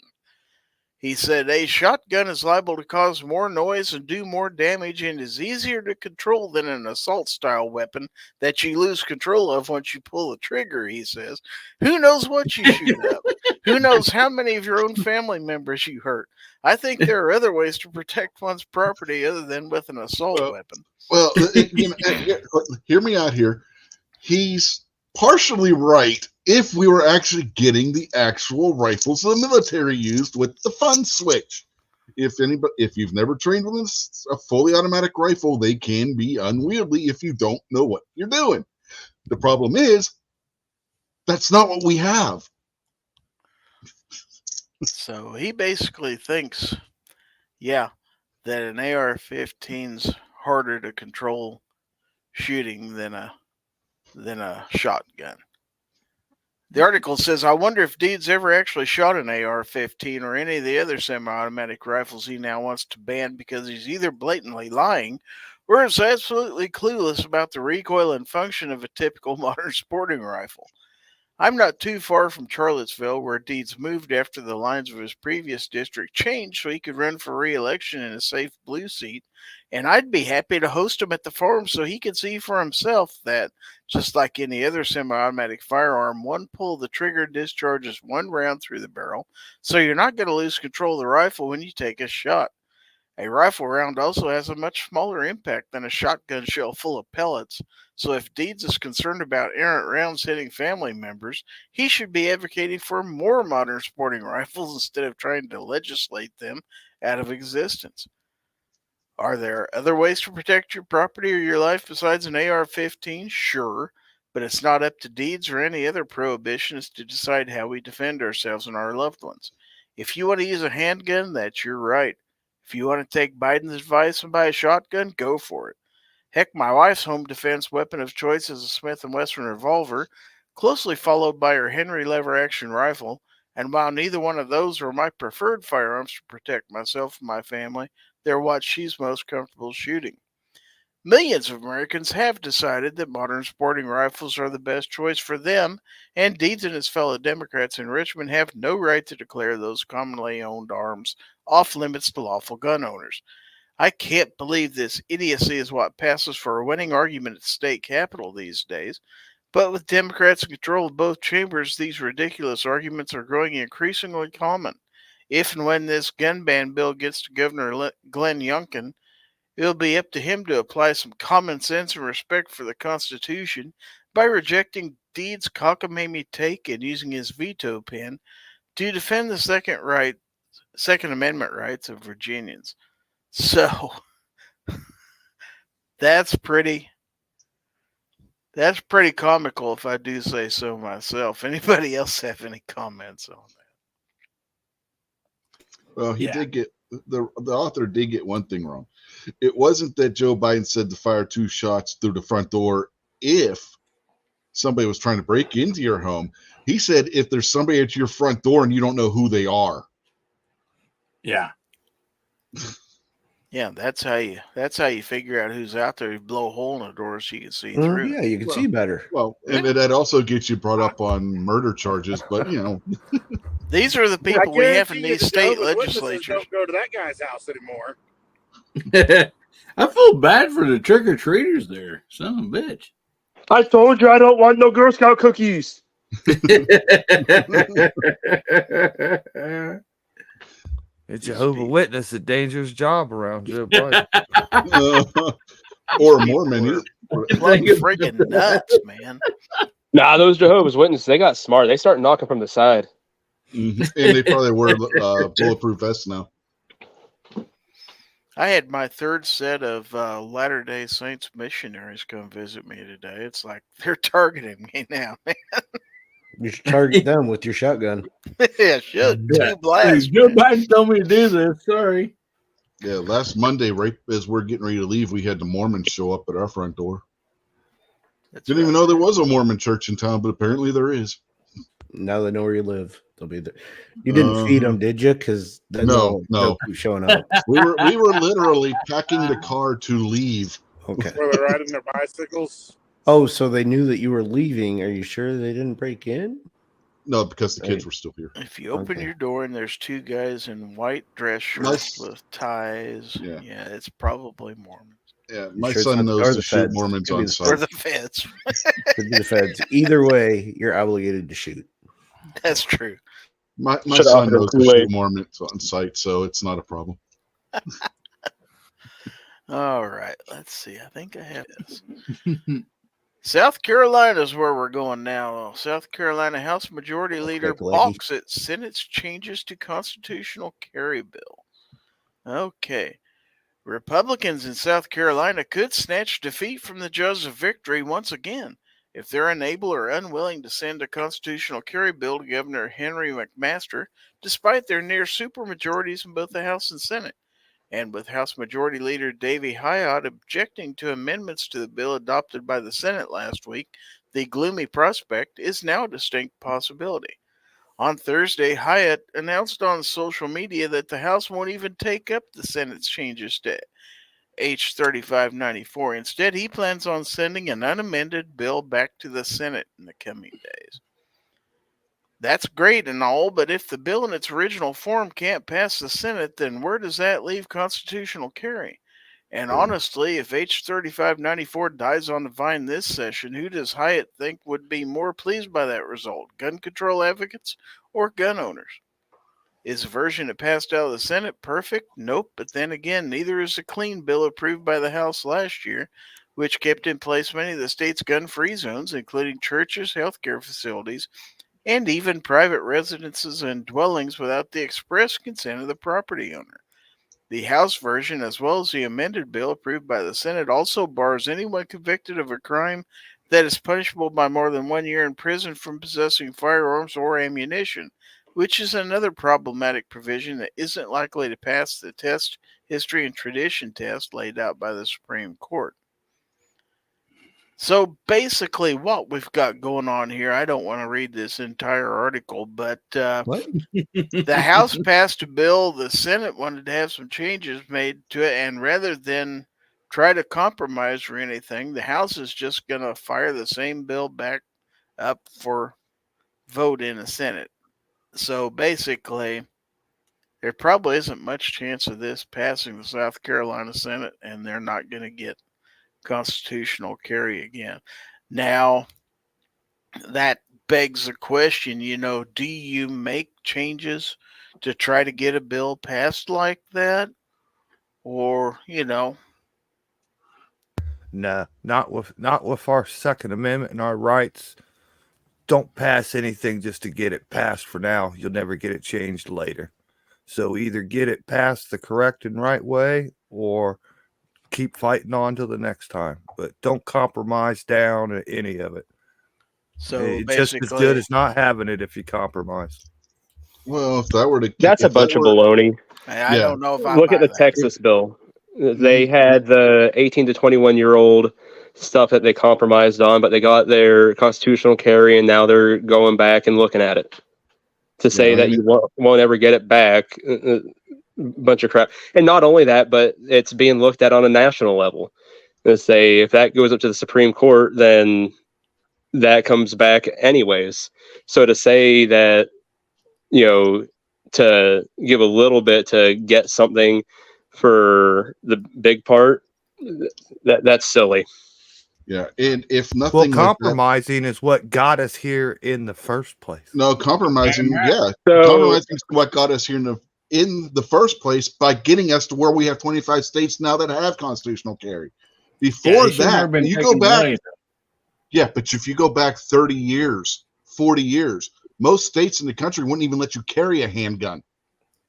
He said a shotgun is liable to cause more noise and do more damage and is easier to control than an assault-style weapon that you lose control of once you pull the trigger, he says. Who knows what you shoot up? Who knows how many of your own family members you hurt? I think there are other ways to protect one's property other than with an assault weapon. Well, hear me out here. He's partially right if we were actually getting the actual rifles the military used with the fun switch. If you've never trained with a fully automatic rifle, they can be unwieldy if you don't know what you're doing. The problem is that's not what we have. So he basically thinks, that an AR-15's harder to control shooting than a shotgun. The article says, I wonder if Deeds ever actually shot an AR-15 or any of the other semi-automatic rifles he now wants to ban because he's either blatantly lying or is absolutely clueless about the recoil and function of a typical modern sporting rifle. I'm not too far from Charlottesville, where Deeds moved after the lines of his previous district changed so he could run for re-election in a safe blue seat, and I'd be happy to host him at the farm so he could see for himself that, just like any other semi-automatic firearm, one pull of the trigger discharges one round through the barrel, so you're not going to lose control of the rifle when you take a shot. A rifle round also has a much smaller impact than a shotgun shell full of pellets, so if Deeds is concerned about errant rounds hitting family members, he should be advocating for more modern sporting rifles instead of trying to legislate them out of existence. Are there other ways to protect your property or your life besides an AR-15? Sure, but it's not up to Deeds or any other prohibitionists to decide how we defend ourselves and our loved ones. If you want to use a handgun, that's your right. If you want to take Biden's advice and buy a shotgun, go for it. Heck, my wife's home defense weapon of choice is a Smith & Wesson revolver, closely followed by her Henry lever-action rifle, and while neither one of those are my preferred firearms to protect myself and my family, they're what she's most comfortable shooting. Millions of Americans have decided that modern sporting rifles are the best choice for them, and Deeds and his fellow Democrats in Richmond have no right to declare those commonly owned arms off limits to lawful gun owners. I can't believe this idiocy is what passes for a winning argument at the state capitol these days, but with Democrats in control of both chambers, these ridiculous arguments are growing increasingly common. If and when this gun ban bill gets to Governor Glenn Youngkin, it'll be up to him to apply some common sense and respect for the Constitution by rejecting Deeds' cockamamie take and using his veto pen to defend the Second Amendment rights of Virginians. So that's pretty comical, if I do say so myself. Anybody else have any comments on that? Well, he did get the author did get one thing wrong. It wasn't that Joe Biden said to fire 2 shots through the front door if somebody was trying to break into your home. He said if there's somebody at your front door and you don't know who they are. Yeah. Yeah, that's how you figure out who's out there. You blow a hole in the door so you can see through. Yeah, you can see better. Well, and that also gets you brought up on murder charges, but these are the people we have in these state legislatures. Don't go to that guy's house anymore. I feel bad for the trick-or-treaters there. Son of a bitch. I told you I don't want no Girl Scout cookies. It's Jehovah's Witness, a dangerous job around Joe Biden. Or Mormon. Like freaking nuts, man. Nah, those Jehovah's Witnesses, they got smart. They start knocking from the side. Mm-hmm. And they probably wear bulletproof vests now. I had my third set of Latter-day Saints missionaries come visit me today. It's like they're targeting me now, man. You should target them with your shotgun. Yeah, should. Two blasts. Joe Biden told me to do this. Sorry. Yeah, last Monday, right as we're getting ready to leave, we had the Mormons show up at our front door. That's Didn't even right. know there was a Mormon church in town, but apparently there is. Now they know where you live. They'll be there. You didn't feed them, did you? Because then No. they'll keep showing up. We were literally packing the car to leave. Okay. Where they're riding their bicycles. Oh, so they knew that you were leaving. Are you sure they didn't break in? No, because the kids Right. were still here. If you open Okay. your door and there's two guys in white dress shirts Nice. with ties, Yeah. it's probably Mormons. Yeah, You my sure it's son not- or knows the to shoot feds? Mormons Could be on the Or sight. the feds. Could be the feds. Either way, you're obligated to shoot. That's true. My Should've son offered him knows to Kool-Aid. shoot Mormons on sight, so it's not a problem. All right, let's see. I think I have this. South Carolina is where we're going now. South Carolina House Majority Leader quick, Leggy. balks at Senate's changes to constitutional carry bill. Okay. Republicans in South Carolina could snatch defeat from the jaws of victory once again if they're unable or unwilling to send a constitutional carry bill to Governor Henry McMaster, despite their near supermajorities in both the House and Senate. And with House Majority Leader Davey Hyatt objecting to amendments to the bill adopted by the Senate last week, the gloomy prospect is now a distinct possibility. On Thursday, Hyatt announced on social media that the House won't even take up the Senate's changes to H. 3594. Instead, he plans on sending an unamended bill back to the Senate in the coming days. That's great and all, but if the bill in its original form can't pass the Senate, then where does that leave constitutional carry? And honestly, if H. 3594 dies on the vine this session, who does Hyatt think would be more pleased by that result? Gun control advocates or gun owners? Is the version that passed out of the Senate perfect? Nope, but then again, neither is the clean bill approved by the House last year, which kept in place many of the state's gun-free zones, including churches, healthcare facilities, and even private residences and dwellings without the express consent of the property owner. The House version, as well as the amended bill approved by the Senate, also bars anyone convicted of a crime that is punishable by more than 1 year in prison from possessing firearms or ammunition, which is another problematic provision that isn't likely to pass the test, history, and tradition test laid out by the Supreme Court. So basically what we've got going on here, I don't want to read this entire article, but What? the House passed a bill, the Senate wanted to have some changes made to it, and rather than try to compromise or anything, the House is just going to fire the same bill back up for vote in the Senate. So basically, there probably isn't much chance of this passing the South Carolina Senate, and they're not going to get constitutional carry again. Now, that begs the question, do you make changes to try to get a bill passed like that? Or, No, not with our Second Amendment and our rights. Don't pass anything just to get it passed for now. You'll never get it changed later. So either get it passed the correct and right way or keep fighting on till the next time. But don't compromise down any of it. so It's basically, just as good as not having it if you compromise. Well, if that were to That's a bunch of baloney. I Yeah. don't know if I Look buy at the that. Texas bill. They had the 18 to 21-year-old stuff that they compromised on, but they got their constitutional carry, and now they're going back and looking at it to say that you won't ever get it back. Bunch of crap. And not only that, but it's being looked at on a national level. They say if that goes up to the Supreme Court, then that comes back anyways. So to say that, to give a little bit to get something for the big part, that's silly. Yeah, and if nothing Well, like compromising is what got us here in the first place. no compromising, So compromising is what got us here in the first place by getting us to where we have 25 states now that have constitutional carry. Before that, you go back. Yeah, but if you go back 30 years, 40 years, most states in the country wouldn't even let you carry a handgun.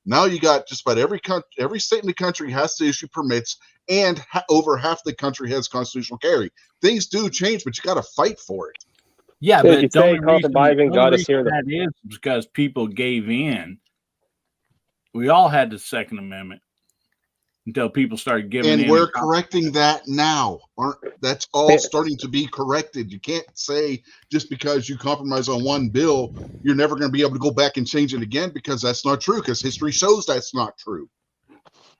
Now you got just about every state in the country has to issue permits, and over half the country has constitutional carry. Things do change, but you got to fight for it. Yeah, If you but the only say compromising reason got us here, that is because people gave in. We all had the Second Amendment. until people started giving in. And we're correcting that now. That's all starting to be corrected. You can't say just because you compromise on one bill, you're never going to be able to go back and change it again, because that's not true, because history shows that's not true.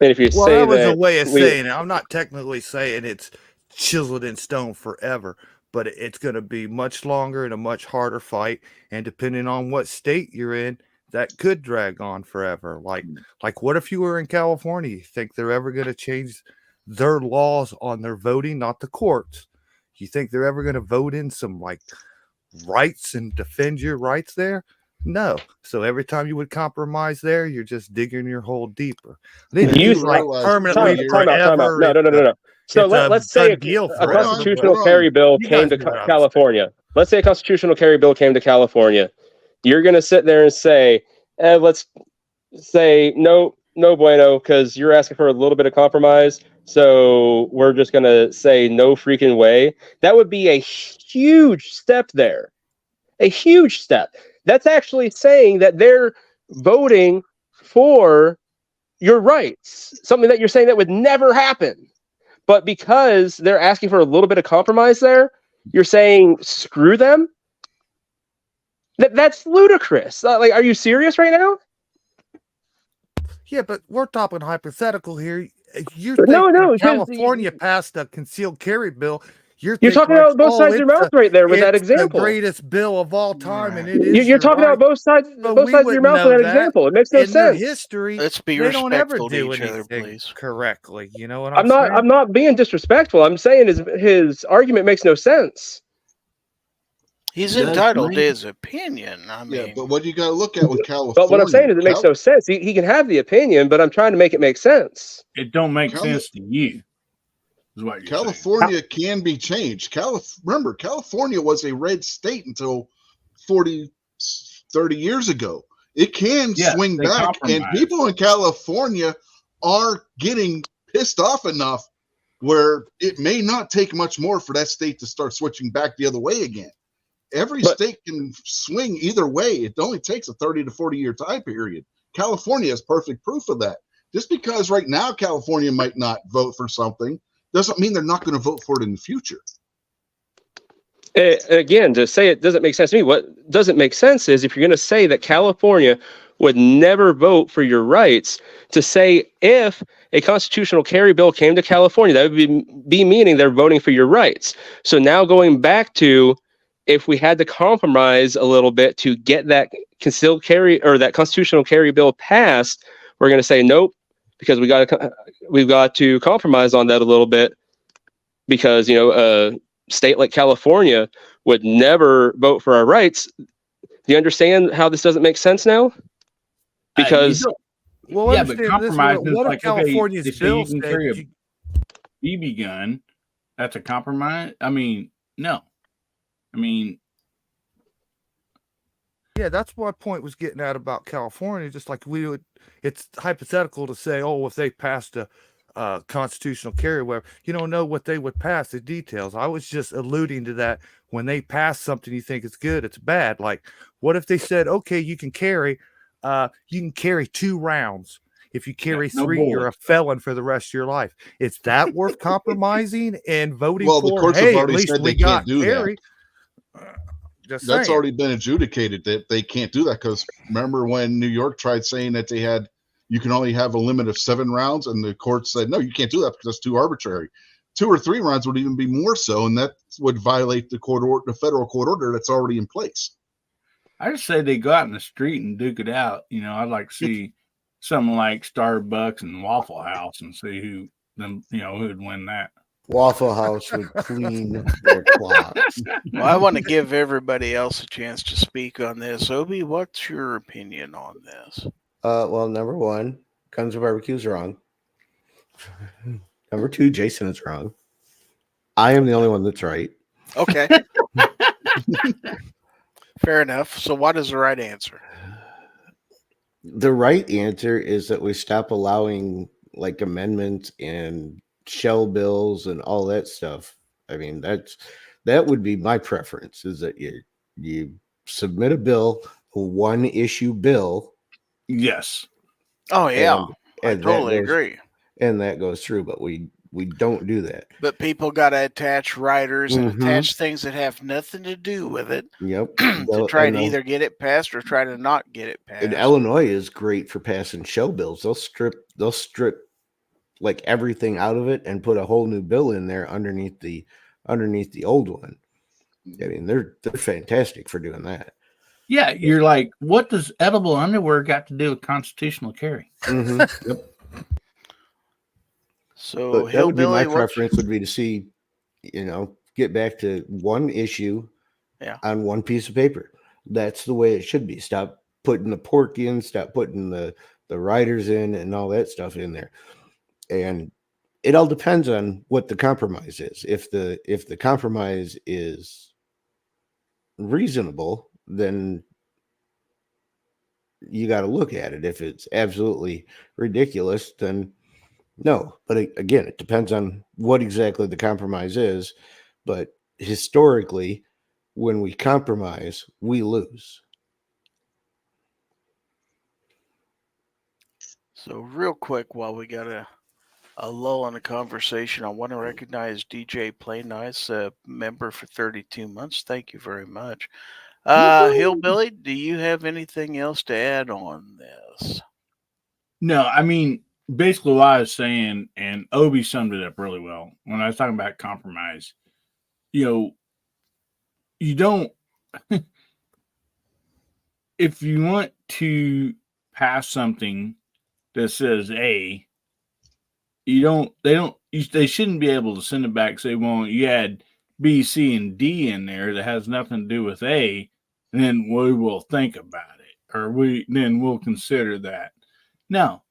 And if you Well, say that was that a way of saying it. I'm not technically saying it's chiseled in stone forever, but it's going to be much longer and a much harder fight. And depending on what state you're in, that could drag on forever. Like what if you were in California? You think they're ever going to change their laws on their voting, not the courts? You think they're ever going to vote in some like rights and defend your rights there? No. So every time you would compromise there, you're just digging your hole deeper. They You- do like permanently Time out. forever. No. So let's say deal a forever. constitutional Hold on. carry bill You came guys to know what I'm California. Let's say a constitutional carry bill came to California. You're going to sit there and say, let's say no bueno, because you're asking for a little bit of compromise. So we're just going to say no freaking way. That would be a huge step there. A huge step. That's actually saying that they're voting for your rights. Something that you're saying that would never happen. But because they're asking for a little bit of compromise there, you're saying screw them? That's ludicrous. Like, are you serious right now? Yeah, but we're talking hypothetical here. You No, think no, if California passed a concealed carry bill, you're talking out both sides of your mouth right there with that example. The greatest bill of all time, and it is. You're talking out both sides of your mouth with that example. It makes no in their sense. history, Let's be they don't ever respectful to do each other, anything please. correctly. You know what I'm saying? I'm not being disrespectful. I'm saying his argument makes no sense. He's Does entitled me. to his opinion. I mean, Yeah, but what you got to look at with California. But what I'm saying is it makes no sense. He can have the opinion, but I'm trying to make it make sense. It don't make sense to you. Is what you're California can be changed. Remember, California was a red state until 30 years ago. It can swing they back, and compromise. people in California are getting pissed off enough where it may not take much more for that state to start switching back the other way again. Every state can swing either way. It only takes a 30 to 40 year time period. California is perfect proof of that. Just because right now California might not vote for something doesn't mean they're not going to vote for it in the future. Again, to say it doesn't make sense to me, what doesn't make sense is if you're going to say that California would never vote for your rights, to say if a constitutional carry bill came to California, that would be meaning they're voting for your rights. So now going back to if we had to compromise a little bit to get that concealed carry or that constitutional carry bill passed, we're going to say nope, because we've got to compromise on that a little bit, because a state like California would never vote for our rights. Do you understand how this doesn't make sense now? Because but compromise is what if like California's okay, bill you can said carry a BB gun. That's a compromise. I mean, no. I mean, yeah, that's my point was getting at about California. Just like it's hypothetical to say, oh, if they passed a constitutional carry, whatever, you don't know what they would pass, the details. I was just alluding to that. When they pass something you think it's good, it's bad. Like, what if they said, okay, you can carry 2 rounds. If you carry 3, you're a felon for the rest of your life. Is that worth compromising and voting for? The courts have already said they can't do that. That's already been adjudicated that they can't do that, because remember when New York tried saying that you can only have a limit of 7 rounds, and the court said, no, you can't do that because that's too arbitrary. 2 or 3 rounds would even be more so, and that would violate the federal court order that's already in place. I just say they go out in the street and duke it out. I'd like to see something like Starbucks and Waffle House and see who would win that. Waffle House would clean their clocks. Well, I want to give everybody else a chance to speak on this. Obi, what's your opinion on this? Well, number 1, Guns and Barbecue's wrong. Number 2, Jason is wrong. I am the only one that's right. Okay. Fair enough. So what is the right answer? The right answer is that we stop allowing like amendments and shell bills and all that stuff. I mean, that would be my preference, is that you submit a bill, a 1-issue bill. Yes. Oh yeah. And I totally agree. and that goes through. But we don't do that. But people got to attach riders and Mhm. attach things that have nothing to do with it Yep. to try to either get it passed or try to not get it passed. And Illinois is great for passing show bills. They'll strip like everything out of it and put a whole new bill in there underneath the old one. I mean, they're fantastic for doing that. Yeah, you're like, what does edible underwear got to do with constitutional carry? Mm-hmm. Yep. So But that would be my Hillbilly, preference would be to see, get back to one issue on one piece of paper. That's the way it should be. Stop putting the pork in, stop putting the riders in and all that stuff in there. And it all depends on what the compromise is. If the compromise is reasonable, then you got to look at it. If it's absolutely ridiculous, then no. But again, it depends on what exactly the compromise is. But historically, when we compromise, we lose. So real quick, while we got a lull in the conversation, I want to recognize DJ Play Nice, a member for 32 months. Thank you very much. Hillbilly, do you have anything else to add on this? No, I mean, basically what I was saying, and Obi summed it up really well when I was talking about compromise. You don't, if you want to pass something that says A, they shouldn't be able to send it back and say, well, you had B, C, and D in there that has nothing to do with A, and then we will think about it, or then we'll consider that. No,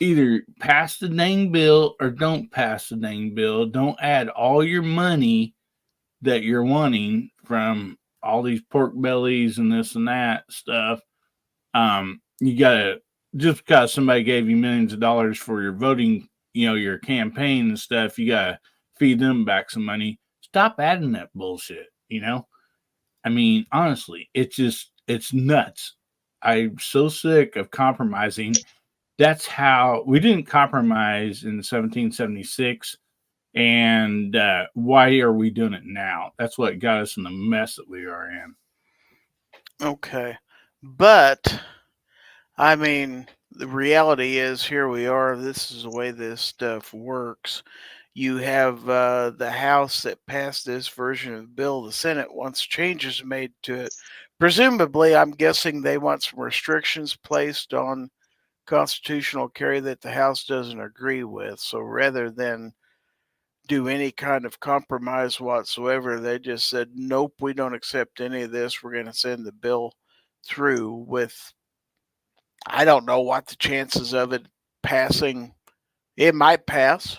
either pass the dang bill or don't pass the dang bill. Don't add all your money that you're wanting from all these pork bellies and this and that stuff. You gotta, just because somebody gave you millions of dollars for your voting, your campaign and stuff, you gotta feed them back some money. Stop adding that bullshit. I mean, honestly, it's nuts. I'm so sick of compromising. That's how we didn't compromise in 1776. And why are we doing it now? That's what got us in the mess that we are in. Okay. But, I mean, the reality is here we are. This is the way this stuff works. You have the House that passed this version of the bill. The Senate wants changes made to it. Presumably, I'm guessing they want some restrictions placed on constitutional carry that the House doesn't agree with. So rather than do any kind of compromise whatsoever, they just said, nope, we don't accept any of this. We're going to send the bill through with, I don't know what the chances of it passing. It might pass.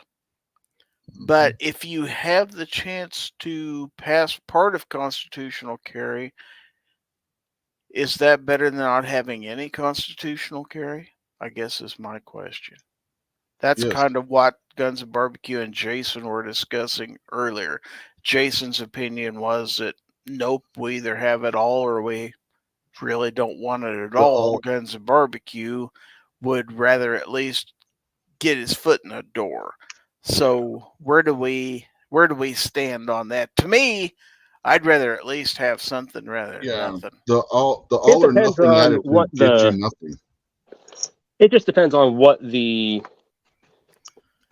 But if you have the chance to pass part of constitutional carry, is that better than not having any constitutional carry? I guess is my question. That's kind of what Guns and Barbecue and Jason were discussing earlier. Jason's opinion was that, nope, we either have it all or we really don't want it at all. Guns and Barbecue would rather at least get his foot in the door. So where do we stand on that? To me, I'd rather at least have something rather than nothing. The all or nothing attitude gets you nothing. It just depends on what the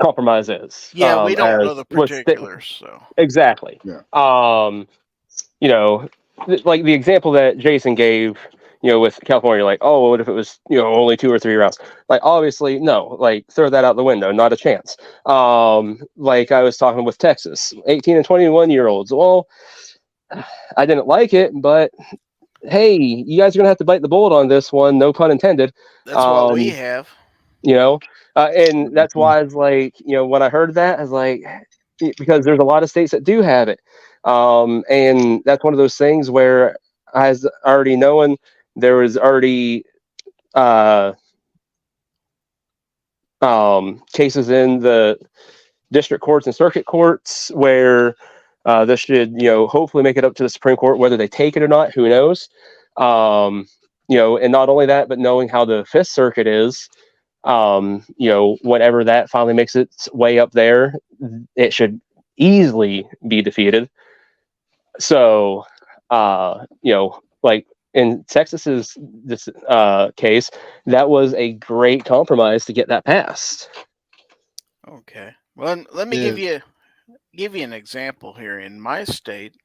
compromise is. Yeah, we don't know the particulars. So exactly. Yeah. Like the example that Jason gave, with California, like, oh, what if it was, only 2 or 3 rounds? Like, obviously, no, like, throw that out the window, not a chance. Like I was talking with Texas, 18 and 21-year-olds. Well, I didn't like it, but hey, you guys are going to have to bite the bullet on this one, no pun intended. That's what we have. And that's why I was like, when I heard that, I was like, because there's a lot of states that do have it. And that's one of those things where I was already knowing there was already cases in the district courts and circuit courts where this should, hopefully make it up to the Supreme Court. Whether they take it or not, who knows? And not only that, but knowing how the Fifth Circuit is, Whenever that finally makes its way up there, it should easily be defeated. So, like in Texas's case, that was a great compromise to get that passed. Okay. Well, let me Yeah. give you an example here. In my state,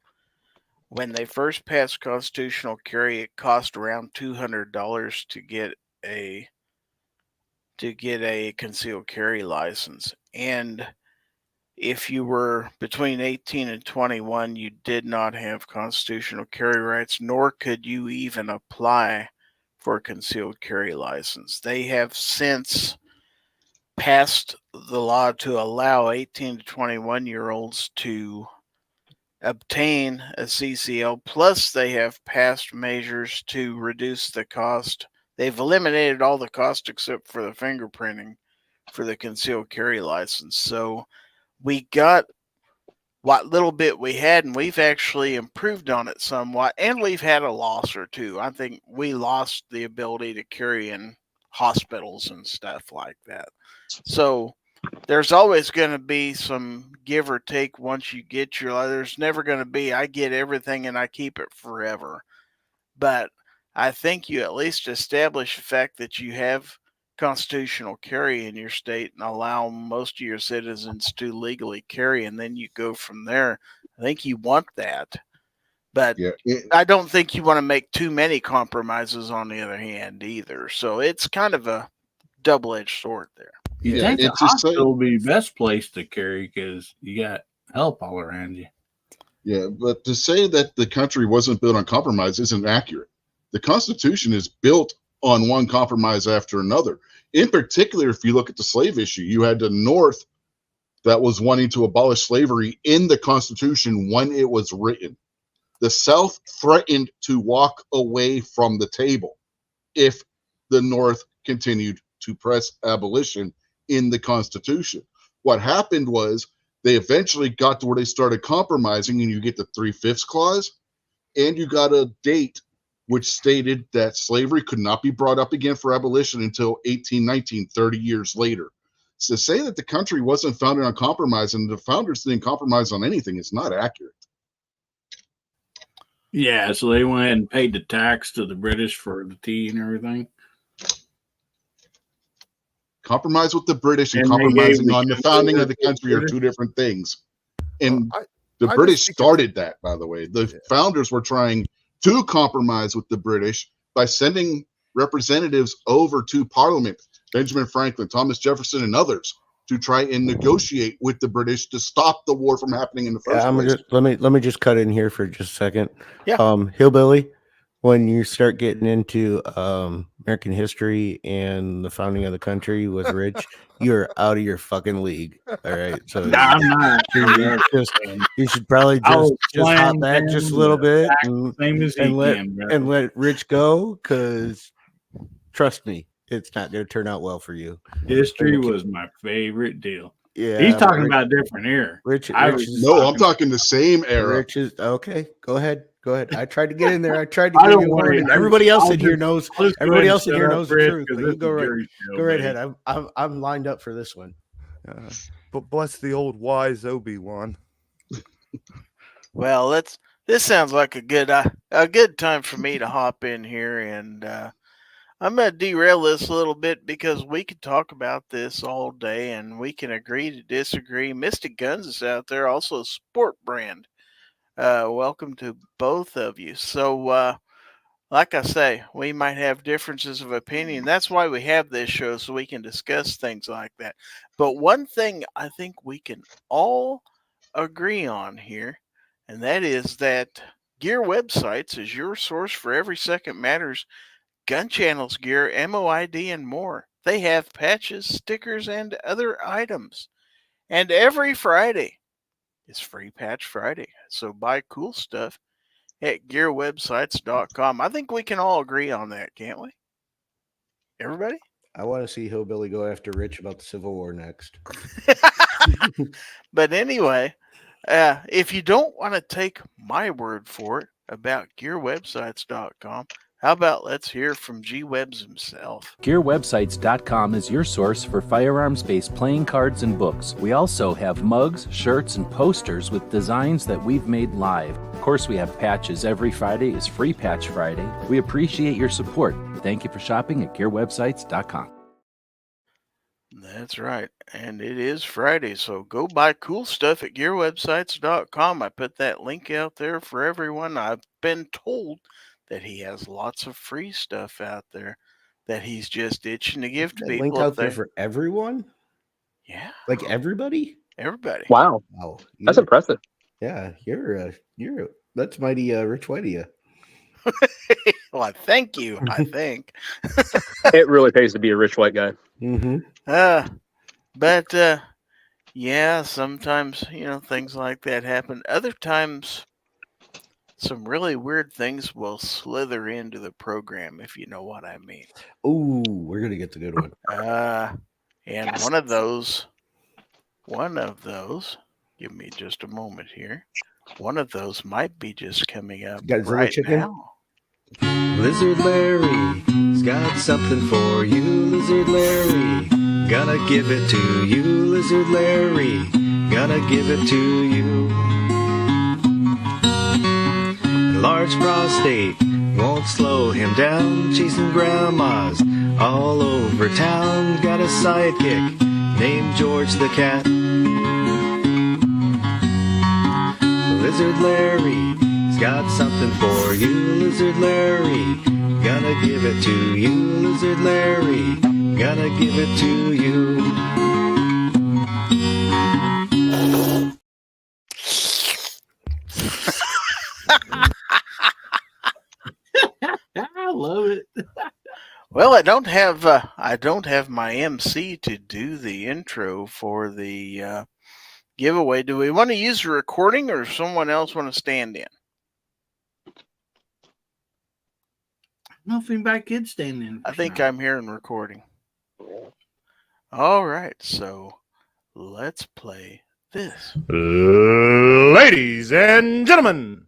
when they first passed constitutional carry, it cost around $200 to get a concealed carry license. And if you were between 18 and 21, you did not have constitutional carry rights, nor could you even apply for a concealed carry license. They have since passed the law to allow 18 to 21-year-olds to obtain a CCL, plus they have passed measures to reduce the cost. They've eliminated all the cost except for the fingerprinting for the concealed carry license. So we got what little bit we had, and we've actually improved on it somewhat, and we've had a loss or two. I think we lost the ability to carry in hospitals and stuff like that. So there's always going to be some give or take once you get your, there's never going to be, I get everything and I keep it forever. But I think you at least establish the fact that you have constitutional carry in your state and allow most of your citizens to legally carry, and then you go from there. I think you want that. But I don't think you want to make too many compromises on the other hand either. So it's kind of a double-edged sword there. You think the hospital would be the best place to carry because you got help all around you. Yeah, but to say that the country wasn't built on compromise isn't accurate. The Constitution is built on one compromise after another. In particular, if you look at the slave issue, you had the North that was wanting to abolish slavery in the Constitution when it was written. The South threatened to walk away from the table if the North continued to press abolition in the Constitution. What happened was they eventually got to where they started compromising, and you get the 3/5 clause, and you got a date which stated that slavery could not be brought up again for abolition until 1819, 30 years later. So to say that the country wasn't founded on compromise and the founders didn't compromise on anything is not accurate. Yeah, so they went ahead and paid the tax to the British for the tea and everything. Compromise with the British and compromising on the founding of the country are two different things. And the British started that, by the way. The founders were trying to compromise with the British by sending representatives over to Parliament, Benjamin Franklin, Thomas Jefferson, and others, to try and negotiate with the British to stop the war from happening in the first place. Let me just cut in here for just a second. Yeah. Hillbilly, when you start getting into American history and the founding of the country with Rich, you're out of your fucking league. All right, so I'm not. You should probably just hop back just a little bit and let Rich go, because trust me, it's not going to turn out well for you. History was my favorite deal. Yeah, he's talking about a different era. I'm talking the same era. Rich is okay. Go ahead. I tried to get in there. I tried to get in one. Everybody else in here knows. Everybody else in here knows the truth. But you go right ahead. I'm lined up for this one. But bless the old wise Obi-Wan. Well, this sounds like a good time for me to hop in here, and I'm going to derail this a little bit because we could talk about this all day and we can agree to disagree. Mystic Guns is out there, also a sport brand. Welcome to both of you. So, like I say, we might have differences of opinion. That's why we have this show, so we can discuss things like that. But one thing I think we can all agree on here, and that is that Gear Websites is your source for every second matters gun channels, gear, MOID, and more. They have patches, stickers, and other items. And every Friday is Free Patch Friday. So buy cool stuff at gearwebsites.com. I think we can all agree on that, can't we? Everybody? I want to see Hillbilly go after Rich about the Civil War next. But anyway, if you don't want to take my word for it about gearwebsites.com, How about let's hear from G Webbs himself? GearWebsites.com is your source for firearms-based playing cards and books. We also have mugs, shirts, and posters with designs that we've made live. Of course, we have patches. Every Friday is Free Patch Friday. We appreciate your support. Thank you for shopping at GearWebsites.com. That's right. And it is Friday, so go buy cool stuff at GearWebsites.com. I put that link out there for everyone. I've been told that he has lots of free stuff out there that he's just itching to give to That people. link out there for everyone? Yeah. Like everybody? Everybody. Wow, Wow. that's impressive. Yeah, you're that's mighty rich white of you. Well, I thank you, I think. It really pays to be a rich white guy. Mm-hmm. But yeah, sometimes, things like that happen. Other times, some really weird things will slither into the program, if you know what I mean. Ooh, we're gonna get the good one. And Yes. one of those, give me just a moment here. One of those might be just coming up Godzilla right chicken? now. Lizard Larry's got something for you, Lizard Larry. Gonna give it to you, Lizard Larry. Gonna give it to you. Large prostate won't slow him down, chasing grandmas all over town. Got a sidekick named George the Cat. Lizard Larry's got something for you, Lizard Larry. Gonna give it to you, Lizard Larry. Gonna give it to you. I love it. Well, I don't have my MC to do the intro for the giveaway. Do we want to use a recording, or does someone else want to stand in? Nothing back kid standing. I think I'm hearing recording. All right, so let's play this. Ladies and gentlemen,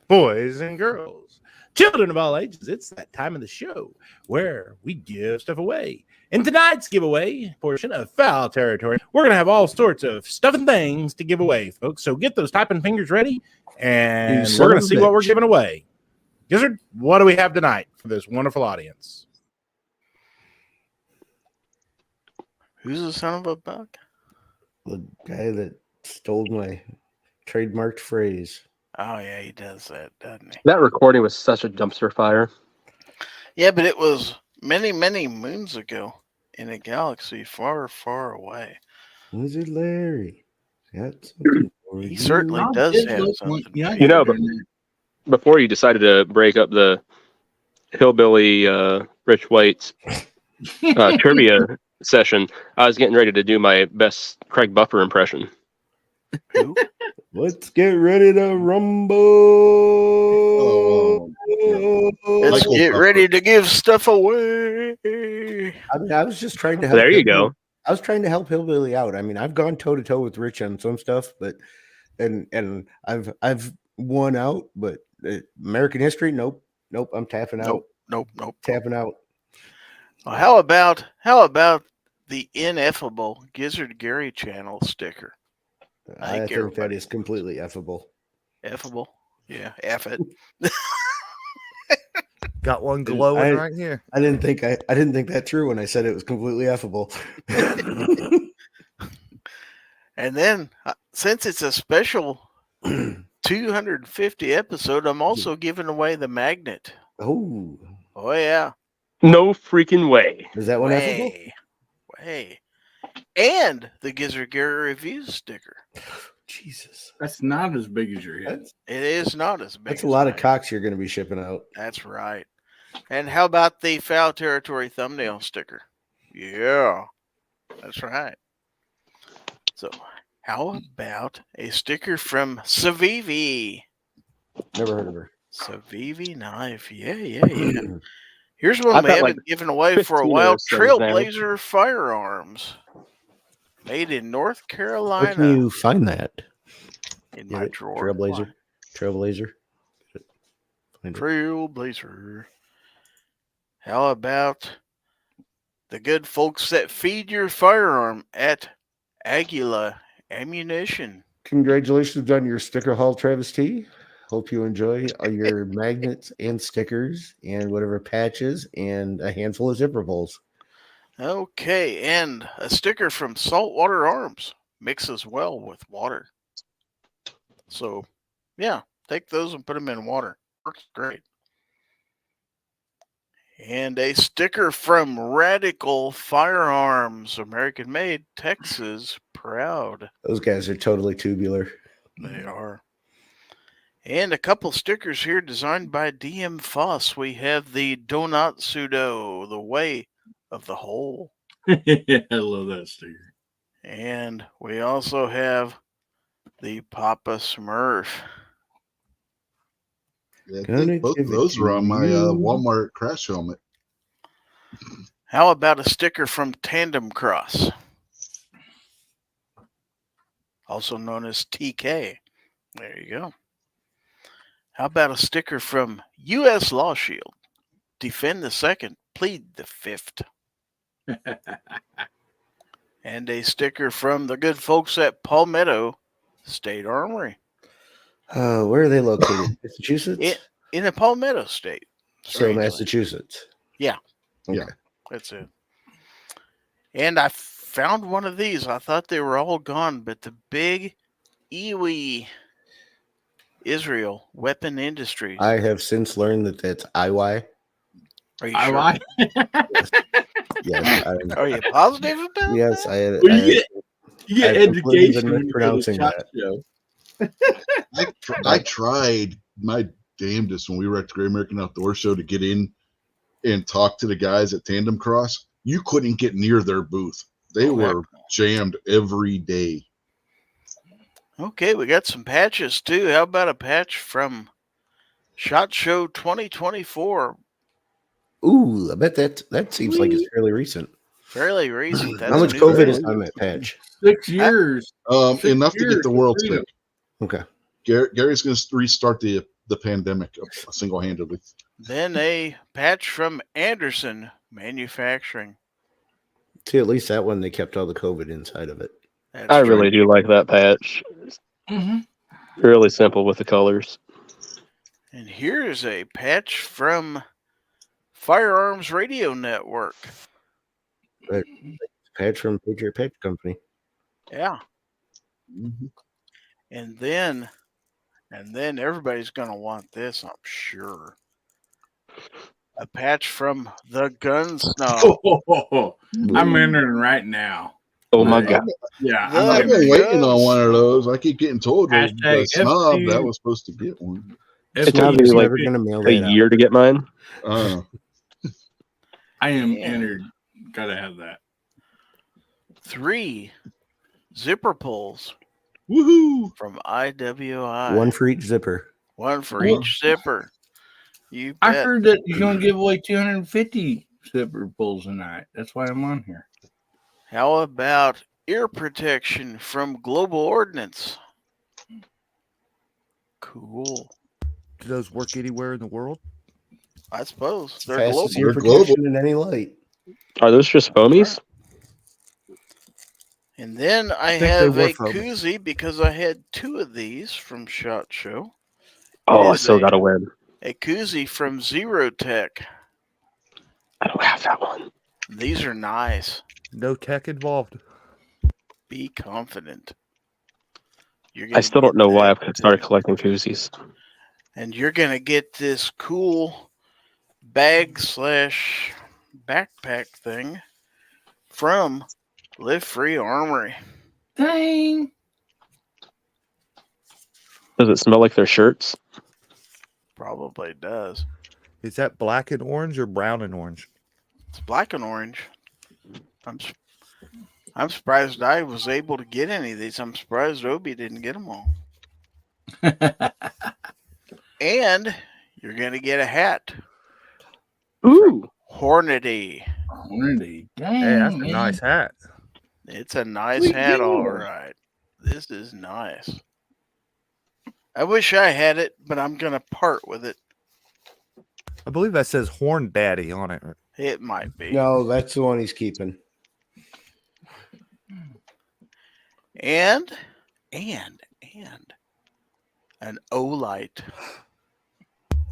boys and girls, children of all ages, it's that time of the show where we give stuff away. In tonight's giveaway portion of Fowl Territory, we're going to have all sorts of stuff and things to give away, folks. So get those typing fingers ready, and we're going to see what we're giving away. Gizzard, what do we have tonight for this wonderful audience? Who's the son of a buck? The guy that stole my trademarked phrase. Oh, yeah, he does that, doesn't he? That recording was such a dumpster fire. Yeah, but it was many, many moons ago in a galaxy far, far away. Lizard Larry. Got something for He you. certainly does have something. You know, but before you decided to break up the hillbilly Rich White's trivia session, I was getting ready to do my best Craig Buffer impression. Who? Let's get ready to rumble. Let's Michael get Buffer. ready to give stuff away. I mean, I was just trying to help. There you Hillbilly- go. I was trying to help Hillbilly out. I mean, I've gone toe to toe with Rich on some stuff, but and I've won out. But American history, nope. I'm tapping out. Nope. Tapping out. Well, how about the ineffable Gizzard Gary channel sticker? I think that everybody is completely effable. Effable? Yeah, F it. Got one glowing I- right here. I didn't think that through when I said it was completely effable. And then, since it's a special 250 episode, I'm also giving away the magnet. Oh, Oh, yeah. No freaking way. is that one effable? Way. And the Gizzard Gary Reviews sticker. Jesus, That's not as big as your head. It is not as big. that's a as lot of mine. cocks you're going to be shipping out. That's right. And how about the Fowl Territory thumbnail sticker? Yeah, that's right. So, how about a sticker from Savivi? Never heard of her. Savivi knife. Yeah. Here's one I've we got, haven't like, given away for a 15 of while. those things now. Trailblazer firearms. Made in North Where Carolina. can you find that? In Get my it? drawer. Trailblazer. Trailblazer. Find it. Trailblazer. How about the good folks that feed your firearm at Aguila Ammunition? Congratulations on your sticker haul, Travis T. Hope you enjoy all your magnets and stickers and whatever patches and a handful of zipper pulls. Okay, and a sticker from Saltwater Arms mixes well with water. So, yeah, take those and put them in water. Works great. And a sticker from Radical Firearms, American made, Texas proud. Those guys are totally tubular. They are. And a couple stickers here designed by DM Foss. We have the Donut Pseudo, the way of the hole. I love that sticker. And we also have the Papa Smurf. Yeah, I Gonna think both give of it those to were on my you. Walmart crash helmet. How about a sticker from Tandem Cross, also known as TK? There you go. How about a sticker from U.S. Law Shield? Defend the second, plead the fifth. And a sticker from the good folks at Palmetto State Armory. Where are they located? Massachusetts? In the Palmetto State. So strangely. Massachusetts. Yeah. Okay. Yeah. That's it. And I found one of these. I thought they were all gone, but the big Iwi Israel Weapon Industries. I have since learned that that's IY. Are you I sure? like. Yes. Are you positive about Yes, that? I had. Well, I you had- get I've completely education been when you go to the mispronouncing SHOT that. Show. I tried my damnedest when we were at the Great American Outdoor Show to get in and talk to the guys at Tandem Cross. You couldn't get near their booth. They were jammed every day. Okay, we got some patches too. How about a patch from SHOT Show 2024? Ooh, I bet that seems like it's fairly recent. Fairly recent. That's How much new. COVID is on that patch? 6 years. 6 Enough to get years the of world freedom. sick. Okay. Gary's going to restart the pandemic single-handedly. Then a patch from Anderson Manufacturing. See, at least that one they kept all the COVID inside of it. That's I true. really do like that patch. Really simple with the colors. And here's a patch from Firearms Radio Network. Patch from Patriot Patch Company. Yeah. Mhm. And then everybody's going to want this, I'm sure. A patch from the Gun Snob. I'm entering right now. Oh my god. Yeah. The- I'm I've been entering. waiting on one of those. I keep getting told the Hashtag snob FT. that was supposed to get one. It took Snob's me like never gonna mail a that year out. to get mine. I am Yeah. entered. Gotta have that. 3 zipper pulls Woohoo! from IWI. One for each zipper. One for Well, each zipper. You I bet. heard that you're gonna give away 250 zipper pulls tonight. That's why I'm on here. How about ear protection from Global Ordnance? Cool. Do those work anywhere in the world? I suppose they're Fastest global. ear They're global. protection in any light. Are those just foamies? And then I think they have were a foamies. koozie because I had 2 of these from SHOT Show. Oh, I Is still a- gotta win. A koozie from Zero Tech. I don't have that one. These are nice. No tech involved. Be confident. You're I gonna still don't get know why that I've started too. collecting koozies. And you're gonna get this cool bag / backpack thing from Live Free Armory. Dang. Does it smell like their shirts? Probably does. Is that black and orange or brown and orange? It's black and orange. I'm surprised I was able to get any of these. I'm surprised Obi didn't get them all. And you're gonna get a hat. Ooh. Hornady. Hornady. Dang, Hey, that's a man. nice hat. It's a nice Sweet hat, deal. all right. This is nice. I wish I had it, but I'm gonna part with it. I believe that says Horn Daddy on it. It might be. No, that's the one he's keeping. And an O-light.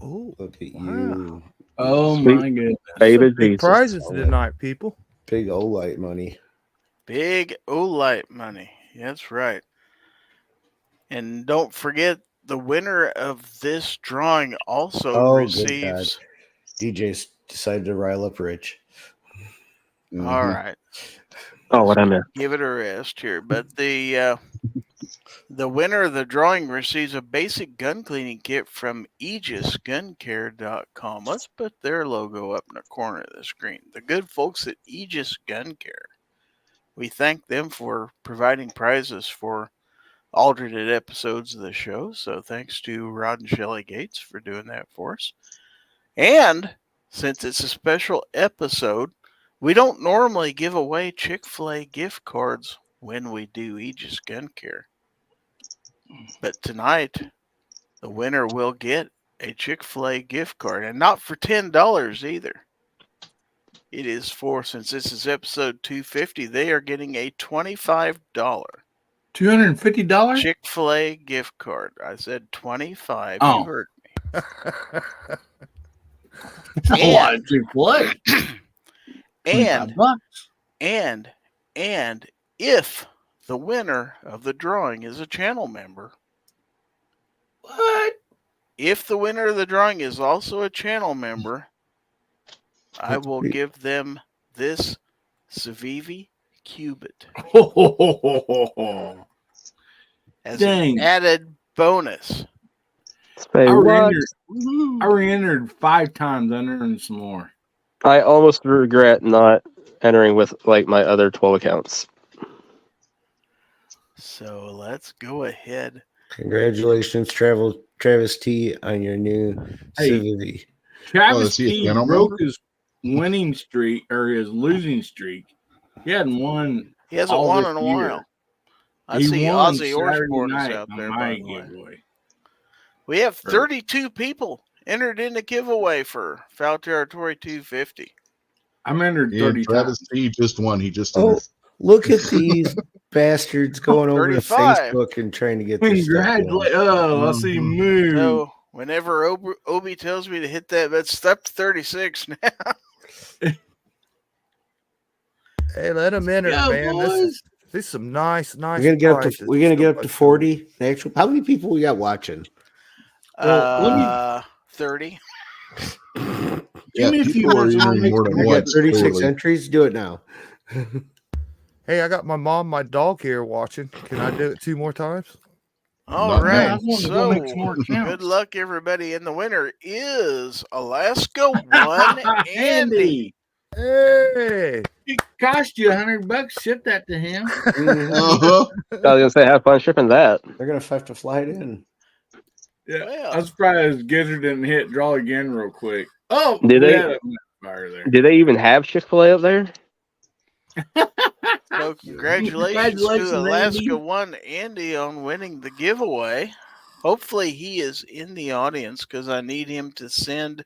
Oh, Look at wow. you. Oh Sweet. my goodness. Baby Big Jesus. prizes tonight, people. Big O-light money. Big O-light money. That's right. And don't forget, the winner of this drawing also Oh, good receives. DJ's decided to rile up Rich. All right. Oh, what I meant. Give it a rest here. But the winner of the drawing receives a basic gun cleaning kit from AegisGunCare.com. Let's put their logo up in the corner of the screen. The good folks at Aegis Gun Care. We thank them for providing prizes for alternate episodes of the show. So thanks to Rod and Shelley Gates for doing that for us. And since it's a special episode, we don't normally give away Chick-fil-A gift cards when we do Aegis Gun Care. But tonight, the winner will get a Chick-fil-A gift card, and not for $10 either. It is for, since this is episode 250, they are getting a $25 $250? Chick-fil-A gift card. I said 25. Oh. You heard me. It's a lot of Chick-fil-A. And $25. And if the winner of the drawing is a channel member, What? if the winner of the drawing is also a channel member, I will give them this Civivi Cubit as Dang. an added bonus. I re-entered 5 times. I earned some more. I almost regret not entering with like my other 12 accounts. So let's go ahead. Congratulations, Travis T, on your new Hey. Civivi. Travis is he a T channel broke member? his winning streak or his losing streak. He hadn't won. He hasn't all won this in a year. while. I He see won Ozzy Saturday Osbourne is night out on there, my by the way. giveaway. We have 32 people entered in the giveaway for Fowl Territory 250. I'm entered Yeah, 30 Travis times. T just won. He just Oh, entered. look at these bastards going over to 35. Facebook and trying to get this stuff going. Congratulations. Oh, I see you move. So whenever Obi tells me to hit that, that's up to 36 now. Hey, let them enter, Go, man. boys. This is some nice. We're gonna get up to prizes. 40. Actual, how many people we got watching? Well, 30. Yeah, Give me a few people are minutes, I'll entering make more some than We got once. 36 clearly. entries. Do it now. Hey, I got my mom, my dog here watching. Can I do it 2 more times? All Not right. bad. I wanna go So make some more good accounts. luck, everybody. And the winner is Alaska 1 Andy. Hey, It cost you $100. Ship that to him. Uh-huh. I was gonna say, have fun shipping that. They're gonna have to fly it in. Yeah. Well. I'm surprised Gizzard didn't hit draw again real quick. Oh, Did we they? had a fire there. Do they even have Chick-fil-A up there? So congratulations Congratulations, to Alaska Andy. 1 Andy on winning the giveaway. Hopefully he is in the audience because I need him to send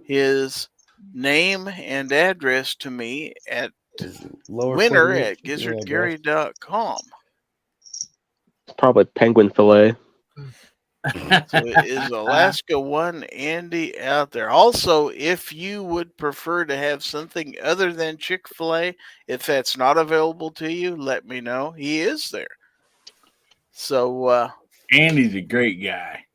his name and address to me at Lower winner 48 at email address. gizzardgary.com. Probably penguin fillet. So it is Alaska 1 Andy out there. Also, if you would prefer to have something other than Chick-fil-A, if that's not available to you, let me know. He is there. So, Andy's a great guy.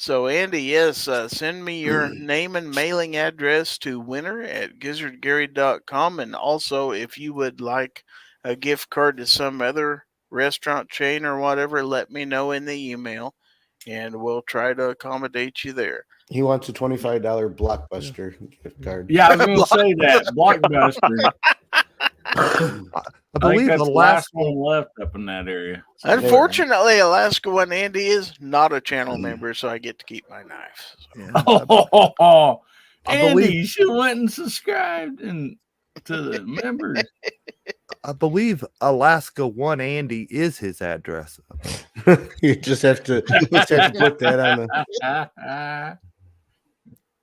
Andy, yes, send me your name and mailing address to winner at gizzardgary.com. And also, if you would like a gift card to some other restaurant chain or whatever, let me know in the email. And we'll try to accommodate you there. He wants a $25 Blockbuster gift card. Yeah, I was going to say that. Blockbuster. I I think believe that's the the last last one left up in that area. Unfortunately, Alaska 1 Andy is not a channel member, so I get to keep my knife. Oh, I Andy, believe- you should have went and subscribed to the members. I believe Alaska 1 Andy is his address. You just have to put that on the.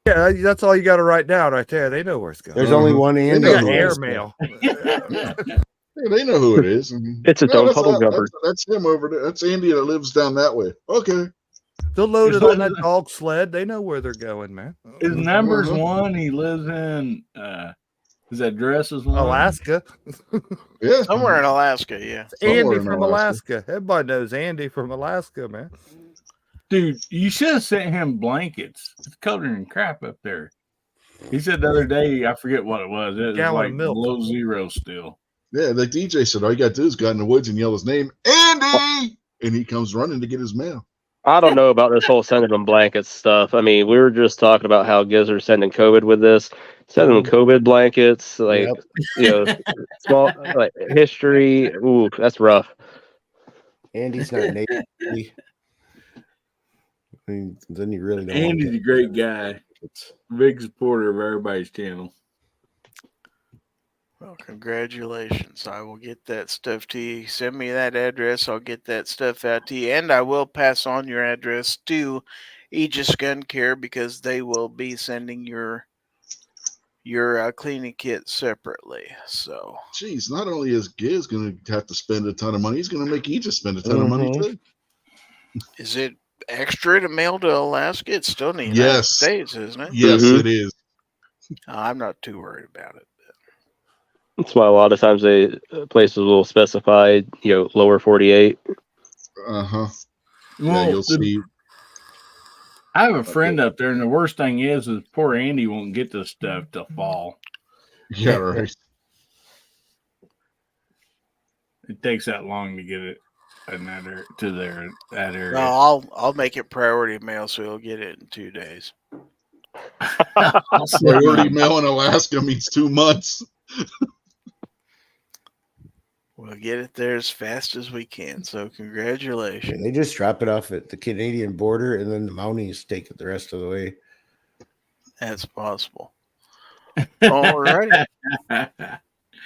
Yeah, Yeah, that's all you got to write down right there. They know where it's going. There's only one They Andy. know Yeah, who it is. airmail. Yeah, they know who it is. It's a No, puddle jumper. that's him over there. That's Andy that lives down that way. Okay. They'll load Just it on let- that dog sled. They know where they're going, man. His number's Uh-huh. 1. He lives in his address is 1. Alaska. Yeah. Somewhere in Alaska, yeah. Somewhere Andy in from Alaska. Everybody knows Andy from Alaska, man. Dude, you should have sent him blankets. It's covered in crap up there. He said the other day, I forget what it was. It was Gallon like of milk. below zero still. Yeah, like DJ said, all you got to do is go out in the woods and yell his name, Andy! And he comes running to get his mail. I don't know about this whole sending them blankets stuff. I mean, we were just talking about how Gizzard's sending COVID with this. Sending them COVID blankets, like, Yep. you know, small, like, history. Ooh, that's rough. Andy's not native. I mean, then you really don't. Andy's want a great guy. to- Big supporter of everybody's channel. Well, congratulations. I will get that stuff to you. Send me that address. I'll get that stuff out to you. And I will pass on your address to Aegis Gun Care because they will be sending your cleaning kit separately. So, Jeez, not only is Giz going to have to spend a ton of money, he's going to make Aegis spend a ton of money, too. is it extra to mail to Alaska? It's still in the United Yes. States, isn't it? Yes, Mhm. it is. I'm not too worried about it. That's why a lot of times places will specify, lower 48. Uh-huh. Yeah, Well, you'll see. I have a friend up there, and the worst thing is poor Andy won't get this stuff till fall. Yeah, right. It takes that long to get it that area. No, I'll make it priority mail so he'll get it in 2 days. Priority mail in Alaska means 2 months. We'll get it there as fast as we can. So congratulations. And they just drop it off at the Canadian border, and then the Mounties take it the rest of the way. That's possible. All righty.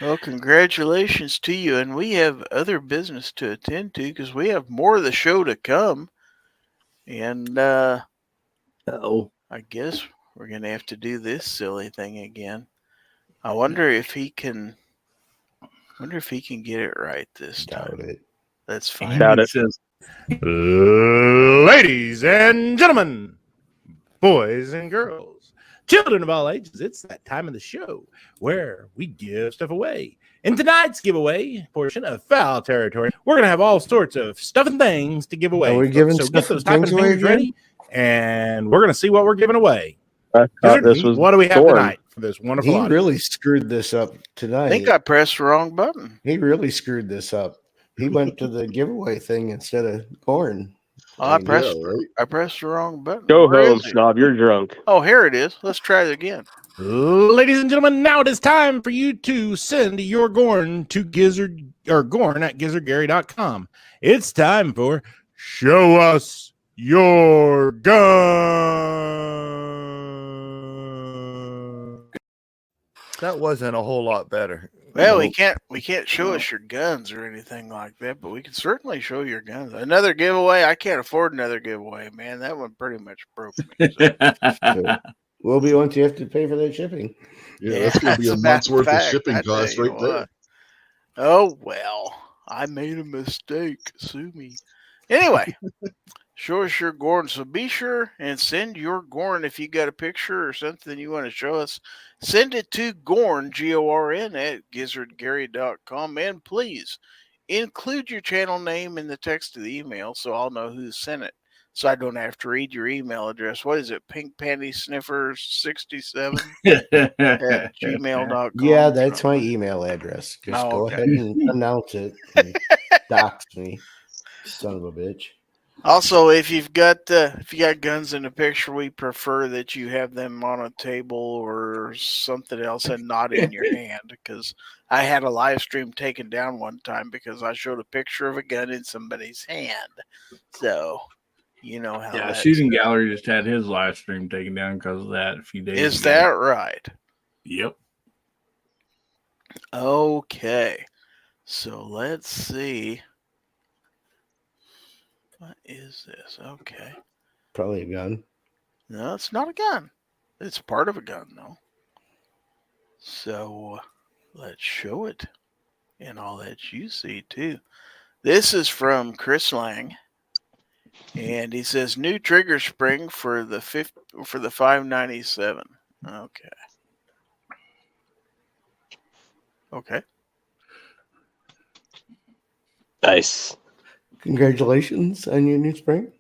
Well, congratulations to you. And we have other business to attend to because we have more of the show to come. And I guess we're going to have to do this silly thing again. I wonder if he can get it right this time. Doubt it. That's fine. Doubt it. Says, Ladies and gentlemen, boys and girls, children of all ages, it's that time of the show where we give stuff away. In tonight's giveaway portion of Fowl Territory, we're going to have all sorts of stuff and things to give away. Are we giving so stuff get those and typing things away fingers again? ready, and we're going to see what we're giving away. I thought Gizzard, this was what do we have Thorn. tonight for this wonderful He audience? really screwed this up I tonight. think I pressed the wrong button. He really screwed this up. He went to the giveaway thing instead of corn. Oh, I mean, pressed Yeah, right. I pressed the wrong button. Go Where home, is it? snob. You're drunk. Oh, here it is. Let's try it again. Ladies and gentlemen, now it is time for you to send your Gorn to Gizzard or Gorn at gizzardgary.com. It's time for Show Us Your Gun. That wasn't a whole lot better. Well, we can't show us your guns or anything like that, but we can certainly show your guns. Another giveaway? I can't afford another giveaway, man. That one pretty much broke me. So. Will be once you have to pay for that shipping. Yeah, that's going to be a that's month's about worth of fact, shipping I tell costs you right there. what. Oh, well, I made a mistake. Sue me. Anyway, show us your Gorn. So be sure and send your Gorn if you got a picture or something you want to show us. Send it to Gorn, Gorn, at gizzardgary.com. And please include your channel name in the text of the email so I'll know who sent it. So I don't have to read your email address. What is it? Pink Panty Sniffers 67 at gmail.com. Yeah, that's my email address. Just Oh, go okay. ahead and announce it. And dox me, son of a bitch. Also, if you got guns in the picture, we prefer that you have them on a table or something else and not in your hand. Because I had a live stream taken down one time because I showed a picture of a gun in somebody's hand. So you know how. Yeah, that's Shooting Gallery just had his live stream taken down because of that a few days Is ago. that right? Yep. Okay. So let's see. What is this? Okay. Probably a gun. No, it's not a gun. It's part of a gun, though. So let's show it. And I'll let you see, too. This is from Chris Lang. And he says, new trigger spring for the 597. Okay. Okay. Nice. Congratulations on your new spring.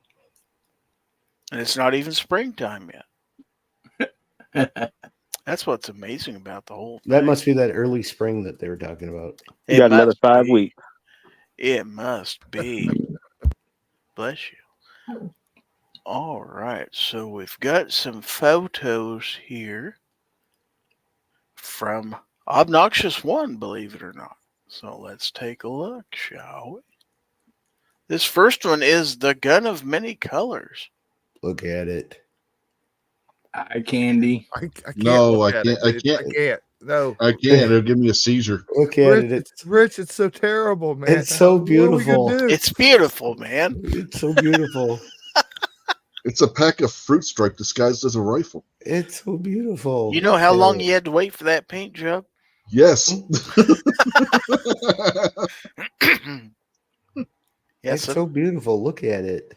And it's not even springtime yet. That's what's amazing about the whole thing. That must be that early spring that they were talking about. You got another 5 be. weeks. It must be. Bless you. All right. So we've got some photos here from Obnoxious One, believe it or not. So let's take a look, shall we? This first one is the gun of many colors. Look at it. Eye candy. I can't. No, look I at can't- it, I dude. can't. I can't. No. I can't. It'll give me a seizure. Look at Rich, it. Rich, it's so terrible, man. It's so What are we gonna beautiful. do? It's beautiful, man. It's so beautiful. It's a pack of fruit stripe disguised as a rifle. It's so beautiful. You know how Look long at you had to wait for that paint job? Yes. It's so beautiful. Look at it.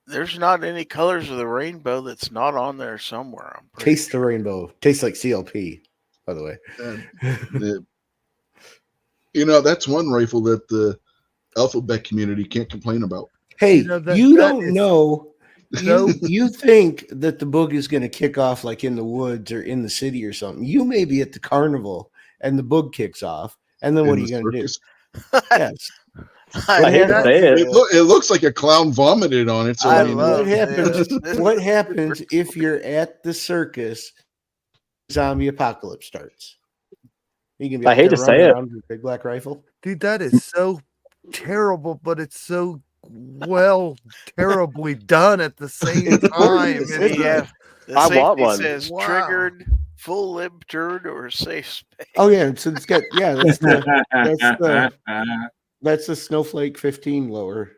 There's not any colors of the rainbow that's not on there somewhere. I'm pretty Taste the rainbow. Tastes like CLP, by the way. That's one rifle that the alphabet community can't complain about. Hey, You know, that- you that don't is- know. No. You think that the boog is going to kick off like in the woods or in the city or something. You may be at the carnival and the boog kicks off. And then what are In you the going to do? circus. Yes. I hate to say it. It looks like a clown vomited on it. So I I mean, love What happens? this. What happens if you're at the circus? Zombie apocalypse starts. You can be I out hate there to say running it. around with a big black rifle. Dude, that is so terrible, but it's so terribly done at the same time. is. It's Yeah, the I safety want one. says Wow. triggered, full lib turd, or safe space. Oh yeah, so it's got that's the Snowflake 15 lower.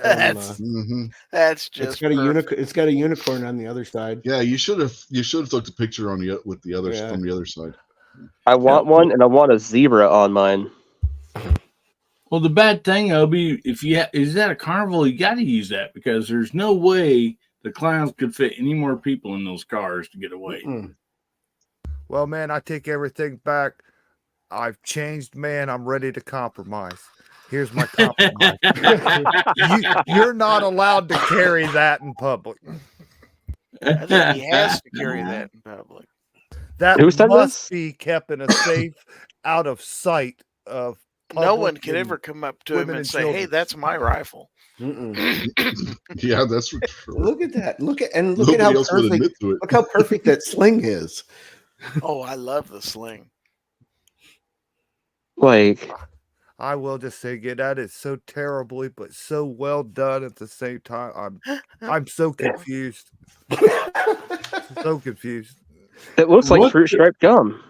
That's mhm. that's It's just got a perfect. It's got a unicorn on the other side. Yeah, you should have took the picture on with the others Yeah. from the other side. I want one, and I want a zebra on mine. Well, the bad thing, Obi, if you is at a carnival, you got to use that because there's no way the clowns could fit any more people in those cars to get away. Mm. Well, man, I take everything back. I've changed, man. I'm ready to compromise. Here's my compromise. You're not allowed to carry that in public. I think he has to carry that in public. That Who said must this? be kept in a safe, out of sight of No public one can and ever come up to him women and and say, "Hey, children. that's my rifle." Mm-mm. Yeah, that's for sure. Look at that. Look at Nobody how else would perfect. admit to it. Look how perfect that sling is. Oh, I love the sling. Like, I will just say again, that is so terribly, but so well done at the same time. I'm so confused. So confused. it looks like What fruit striped gum.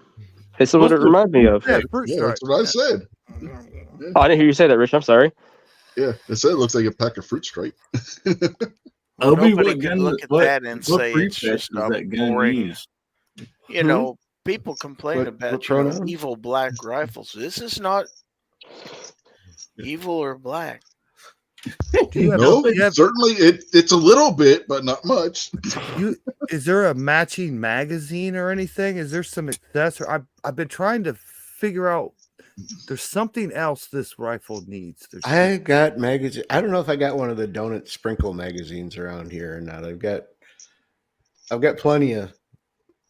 It's what it reminds me of. Yeah, fruit Yeah, stripe. that's what I said. Oh, I didn't hear you say that, Rich. I'm sorry. Yeah, I said it looks like a pack of fruit stripe. Obi, Nobody what can gun? look at What, that and what say prefix it's just does a that gun boring. use? You know, people complain What about pronoun? evil black rifles. This is not evil or black. Do you have, No, do you have- certainly it's a little bit, but not much. is there a matching magazine or anything? Is there some accessory? I've been trying to figure out. There's something else this rifle needs. I got magazine. I don't know if I got one of the donut sprinkle magazines around here or not. I've got plenty of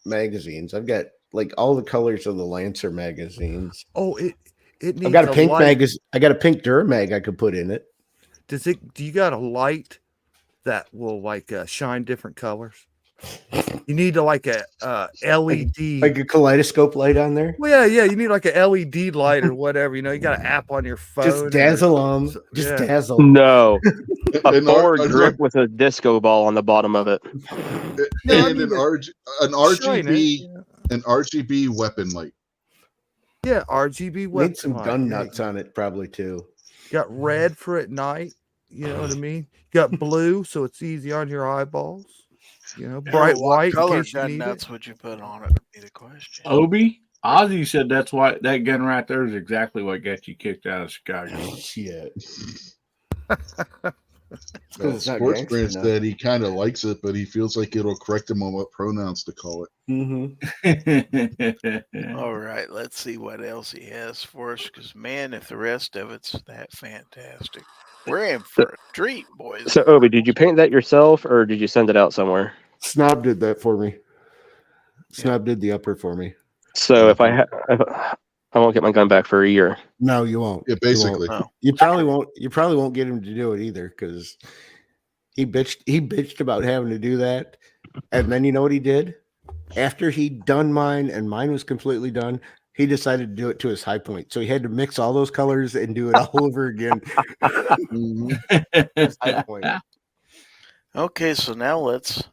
magazines. I've got like all the colors of the Lancer magazines. Oh, it needs. I've got a pink light. magazine. I got a pink Durmag I could put in it. Do you got a light that will like shine different colors? You need to like a LED, Like a kaleidoscope light on there. well, yeah. You need like a LED light or whatever. You know, you got an app on your phone. Just dazzle them. Just yeah. dazzle. No, a And forward our- grip with a disco ball on the bottom of it. No, I And mean, an Shine it. RGB weapon light. Yeah, RGB weapon. Need some light, gun yeah. nuts on it probably too. Got red for at night. You know what I mean? Got blue, so it's easy on your eyeballs. bright what white in color case you gun need nuts it. would you put on it? Would be the question. Obi, Ozzy said that's why that gun right there is exactly what got you kicked out of Chicago. Shit. Sports Brand said he kind of likes it, but he feels like it'll correct him on what pronouns to call it. All right, let's see what else he has for us. Because man, if the rest of it's that fantastic, we're in for a treat, boys. So, Obi, did you paint that yourself, or did you send it out somewhere? Snob did that for me. Snob did the upper for me. So if I won't get my gun back for a year. No, you won't. Yeah, basically. You probably won't. You probably won't get him to do it either because he bitched about having to do that, and then you know what he did? After he'd done mine and mine was completely done, he decided to do it to his high point. So he had to mix all those colors and do it all over again. His high point. Okay, so now let's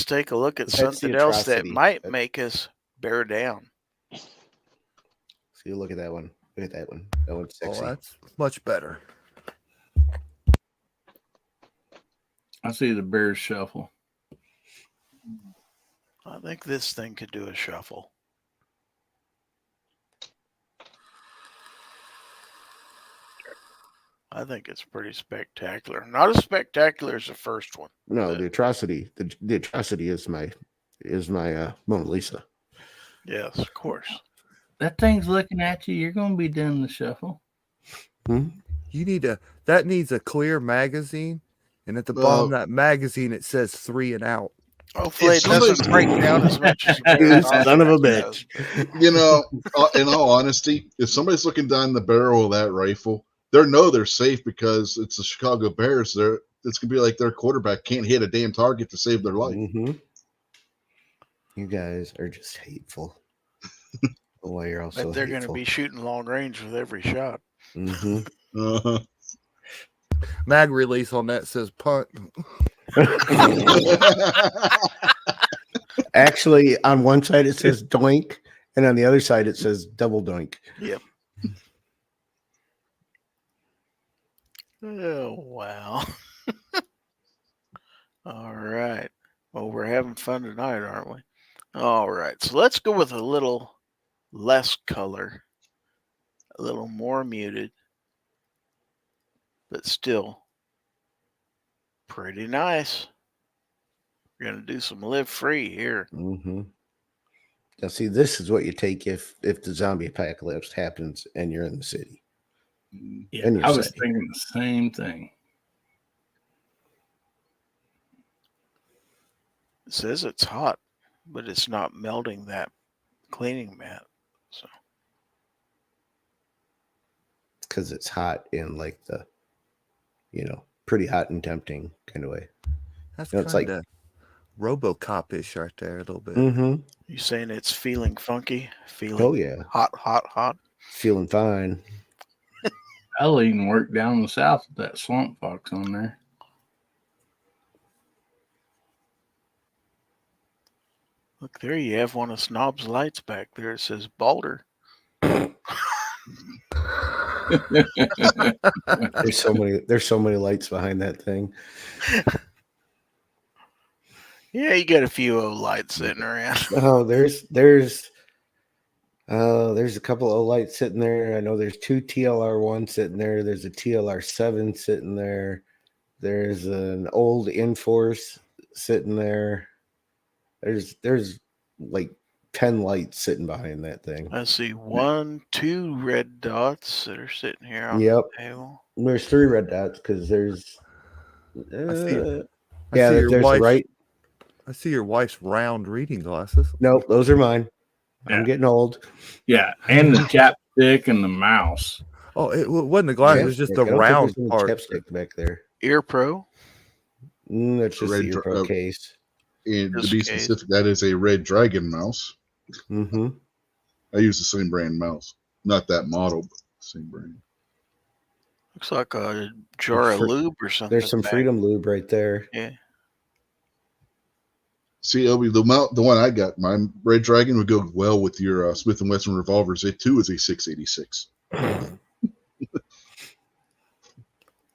take a look at That's something the else that atrocity. might make us bear down. See, look at that one. Look at that one. That one's sexy. Oh, that's much better. I see the Bears shuffle. I think this thing could do a shuffle. I think it's pretty spectacular. Not as spectacular as the first one. No, the atrocity. The atrocity is my Mona Lisa. Yes, of course. That thing's looking at you. You're going to be doing the shuffle. Hmm? You need that needs a clear magazine, and at the bottom of that magazine it says 3 and out. Hopefully it doesn't break down as much as You son of a bitch. You know, in all honesty, if somebody's looking down the barrel of that rifle, they're safe because it's the Chicago Bears. It's gonna be like their quarterback can't hit a damn target to save their life. Mm-hmm. You guys are just hateful. Oh, you're also But they're going to hateful. be shooting long range with every shot. Mm-hmm. Uh-huh. Mag release on that says punt. Actually, on one side it says doink, and on the other side it says double doink. Yep. Oh, wow. All right. Well, we're having fun tonight, aren't we? All right. So let's go with a little less color, a little more muted, but still pretty nice. We're going to do some live free here. Mm-hmm. Now, see, this is what you take if the zombie apocalypse happens and you're in the city. Yeah, And you're I was safe. thinking the same thing. It says it's hot, but it's not melting that cleaning mat. So Because it's hot in like the, pretty hot and tempting kind of way. That's You know, it's like- kind of RoboCop-ish right there a little bit. Mm-hmm. you saying it's feeling funky? Feeling Oh yeah, hot? feeling fine. I'll even work down the south with that swamp fox on there. Look, there you have one of Snob's lights back there. It says Balder. There's so many lights behind that thing. Yeah, you got a few old lights sitting around. Oh, there's a couple of lights sitting there. I know there's 2 TLR1 sitting there. There's a TLR7 sitting there. There's an old Enforce sitting there. There's like 10 lights sitting behind that thing. I see 1, 2 red dots that are sitting here on Yep. the table. There's 3 red dots because there's I see your there's a wife- right. I see your wife's round reading glasses. Nope, those are mine. Yeah. I'm getting old. Yeah, and the chapstick and the mouse. Oh, it wasn't the glass. It was just the I don't think round there's any part. chapstick back there. Ear Pro. That's just Red the dra- Earpro oh. case. And to Just be case. specific, that is a Red Dragon mouse. Mm-hmm. I use the same brand mouse. Not that model, but same brand. Looks like a jar of lube or something. There's some back. Freedom Lube right there. Yeah. See, Obi, the one I got, my Red Dragon would go well with your Smith & Wesson revolvers. It too is a 686.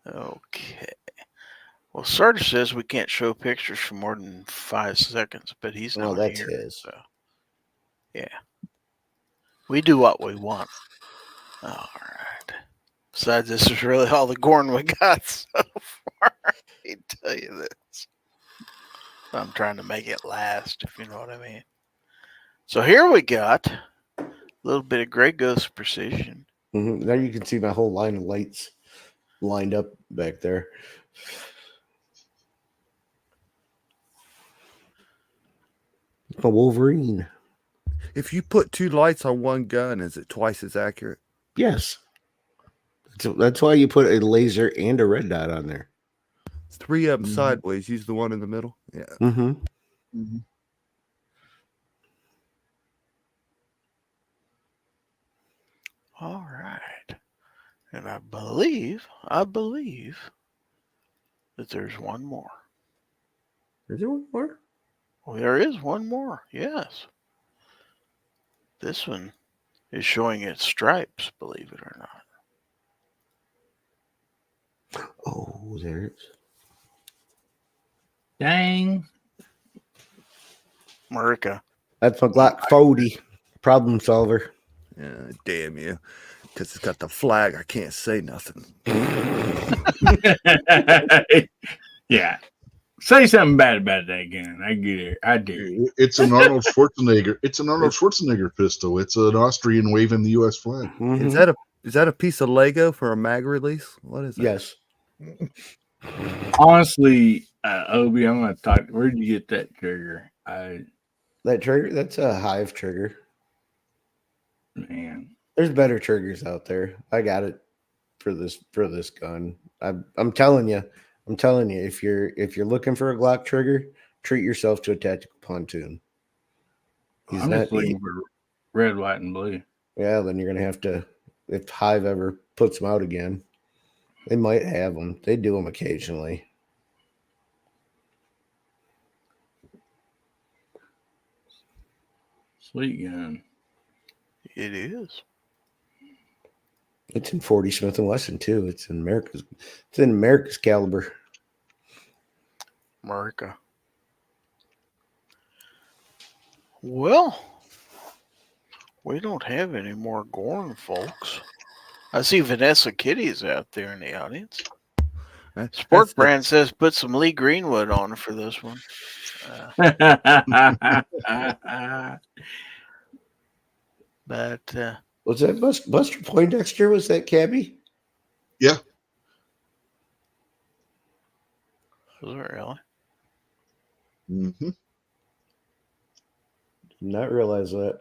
Okay. Well, Sarge says we can't show pictures for more than 5 seconds, but he's not that's here. his. So, yeah. We do what we want. All right. Besides, this is really all the Gorn we got so far. I can tell you this. I'm trying to make it last, if you know what I mean. So here we got a little bit of Grey Ghost Precision. Mm-hmm. Now you can see my whole line of lights lined up back there. A Wolverine. If you put 2 lights on one gun, is it twice as accurate? Yes. That's why you put a laser and a red dot on there. 3 of them sideways. Use the one in the middle. Yeah. Mm-hmm. Mm-hmm. All right. And I believe that there's one more. Is there one more? Well, there is one more, yes. This one is showing its stripes, believe it or not. Oh, there it is. Dang. America. That's my Glock 40. Problem solver. Yeah, damn you. Because it's got the flag. I can't say nothing. Yeah. Say something bad about that gun. I get it. I do. It's an Arnold Schwarzenegger. It's an Arnold Schwarzenegger pistol. It's an Austrian waving the U.S. flag. Mm-hmm. Is that a piece of Lego for a mag release? What is it? Yes. Honestly, Obi, I'm going to talk. Where'd you get that trigger? That trigger, that's a Hive trigger. Man. There's better triggers out there. I got it for this gun. I'm telling you, if you're looking for a Glock trigger, treat yourself to a tactical pontoon. I'm just looking for red, white, and blue. Yeah, then you're gonna have to, if Hive ever puts them out again, they might have them. They do them occasionally. Sweet gun. It is. It's in 40 Smith & Wesson too. It's in America's caliber. America. Well, we don't have any more Gorn, folks. I see Vanessa Kitty's out there in the audience. Sport Brand says put some Lee Greenwood on for this one. But was that Buster Poindexter? Was that Cabby? Yeah. Was it really? Mm-hmm. Did not realize that.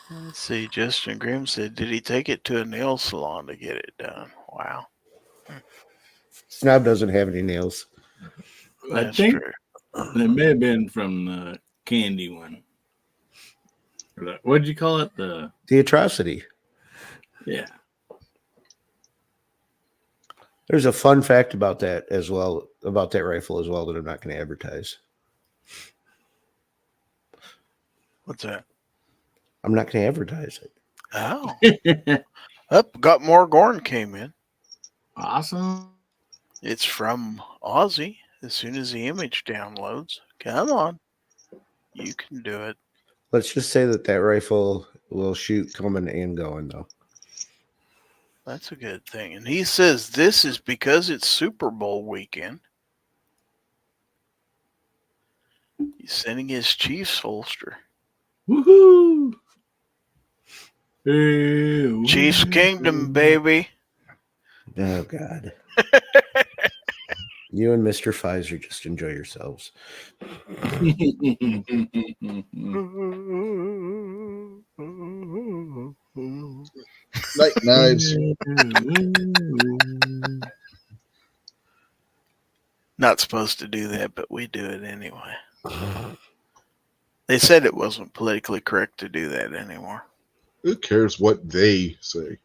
Let's see. Justin Grimm said, did he take it to a nail salon to get it done? Wow. Snob doesn't have any nails. I think it may have been from the candy one. What did you call it? The Atrocity. Yeah. There's a fun fact about that as well, about that rifle as well, that I'm not going to advertise. What's that? I'm not going to advertise it. Oh. Up, got more Gorn came in. Awesome. It's from Aussie. As soon as the image downloads, come on. You can do it. Let's just say that rifle will shoot coming and going, though. That's a good thing. And he says this is because it's Super Bowl weekend. He's sending his Chiefs holster. Woohoo! Chiefs Kingdom, baby. Oh, God. You and Mr. Pfizer just enjoy yourselves. Night knives. Not supposed to do that, but we do it anyway. They said it wasn't politically correct to do that anymore. Who cares what they say?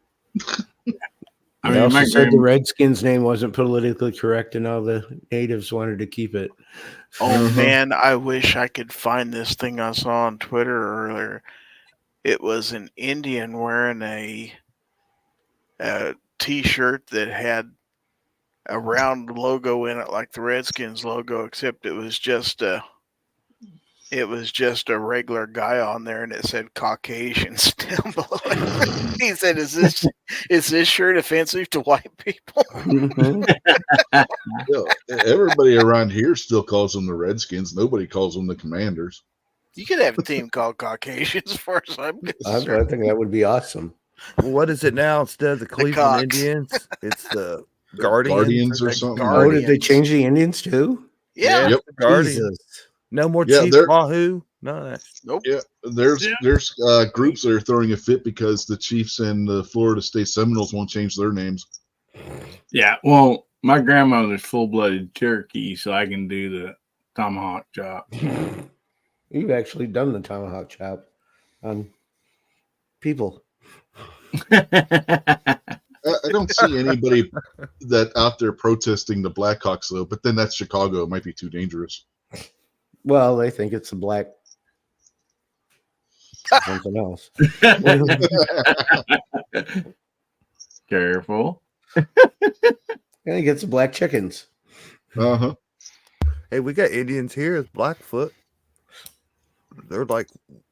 They also said the Redskins' name wasn't politically correct, and all the natives wanted to keep it. Oh, man, I wish I could find this thing I saw on Twitter earlier. It was an Indian wearing a T-shirt that had a round logo in it like the Redskins logo, except it was just a regular guy on there, and it said Caucasian down below. He said, "Is this shirt offensive to white people?" Everybody around here still calls them the Redskins. Nobody calls them the Commanders. You could have a team called Caucasians, as far as I'm concerned. I think that would be awesome. What is it now instead of the Cleveland Cox. Indians? It's the Guardians, Guardians or something. Oh, did they change the Indians too? Yeah. Yep. the Guardians. Jesus. No more Yeah, Chief they're- Wahoo. None of that. Nope. Yeah, there's groups that are throwing a fit because the Chiefs and the Florida State Seminoles won't change their names. Yeah, well, my grandmother's full-blooded Cherokee, so I can do the tomahawk chop. You've actually done the tomahawk chop on people. I don't see anybody that out there protesting the Blackhawks though, but then that's Chicago. It might be too dangerous. Well, they think it's a black something else. Careful. And he gets the black chickens. Uh-huh. Hey, we got Indians here as Blackfoot. They're like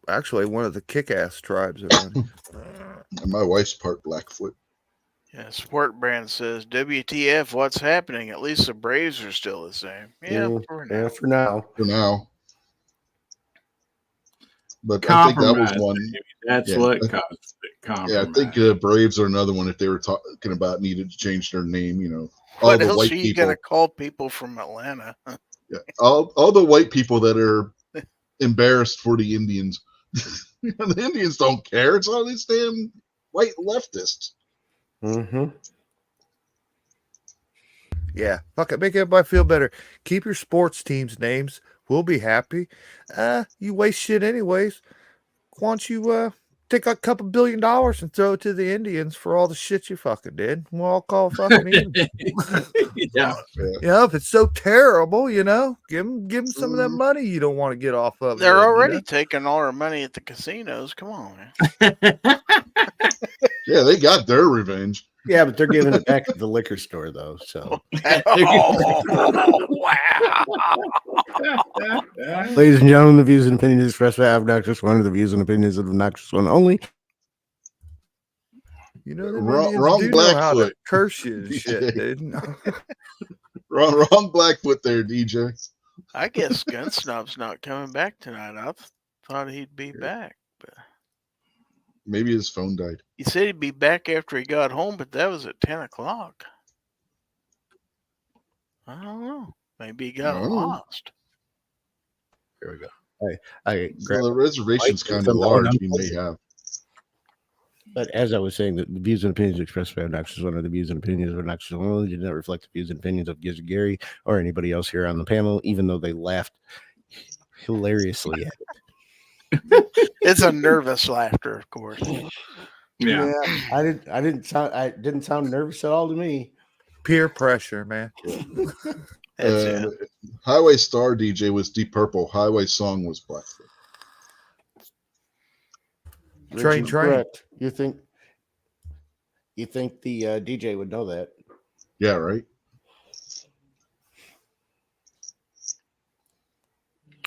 actually one of the kick-ass tribes around here. And my wife's part Blackfoot. Yeah, Sport Brand says, WTF, what's happening? At least the Braves are still the same. Yeah, for now. Yeah, for now. For now. But I think that was Compromise, one. baby. That's Yeah, what I- caused it. Compromise. Yeah, I think Braves are another one if they were talking about needed to change their name, you know. All What the else white are you people. going to call people from Atlanta? Yeah, all the white people that are embarrassed for the Indians. The Indians don't care. It's all these damn white leftists. Mm-hmm. Yeah, fuck it, make everybody feel better. Keep your sports teams' names. We'll be happy. You waste shit anyways. Why don't you take a couple $1 billion and throw it to the Indians for all the shit you fucking did? We'll all call fucking even. Yeah. Yeah, if it's so terrible, give them some of that money you don't want to get off of. They're them, already taking all our money at the casinos. Come on, man. Yeah, they got their revenge. Yeah, but they're giving it back at the liquor store, though. So, Oh, wow. ladies and gentlemen, the views and opinions expressed by Obnoxious One are the views and opinions of Obnoxious One only. Them Wrong- Indians wrong do know how to Blackfoot. curse you and shit, dude. Wrong Blackfoot there, DJ. I guess Gun Snob's not coming back tonight. I thought he'd be back. But Maybe his phone died. he said he'd be back after he got home, but that was at 10 o'clock. I don't know. Maybe he got Oh. lost. Here we go. I So the reservation's Mike, kind of some large. phone We may have. But as I was saying, the views and opinions expressed by Obnoxious One are the views and opinions of Obnoxious One only. Do not reflect the views and opinions of Gizzard Gary or anybody else here on the panel, even though they laughed hilariously at it. It's a nervous laughter, of course. Yeah. I didn't sound nervous at all to me. Peer pressure, man. That's it. Highway Star DJ was Deep Purple. Highway Song was Blackfoot. Train. Correct. You think the DJ would know that? Yeah, right?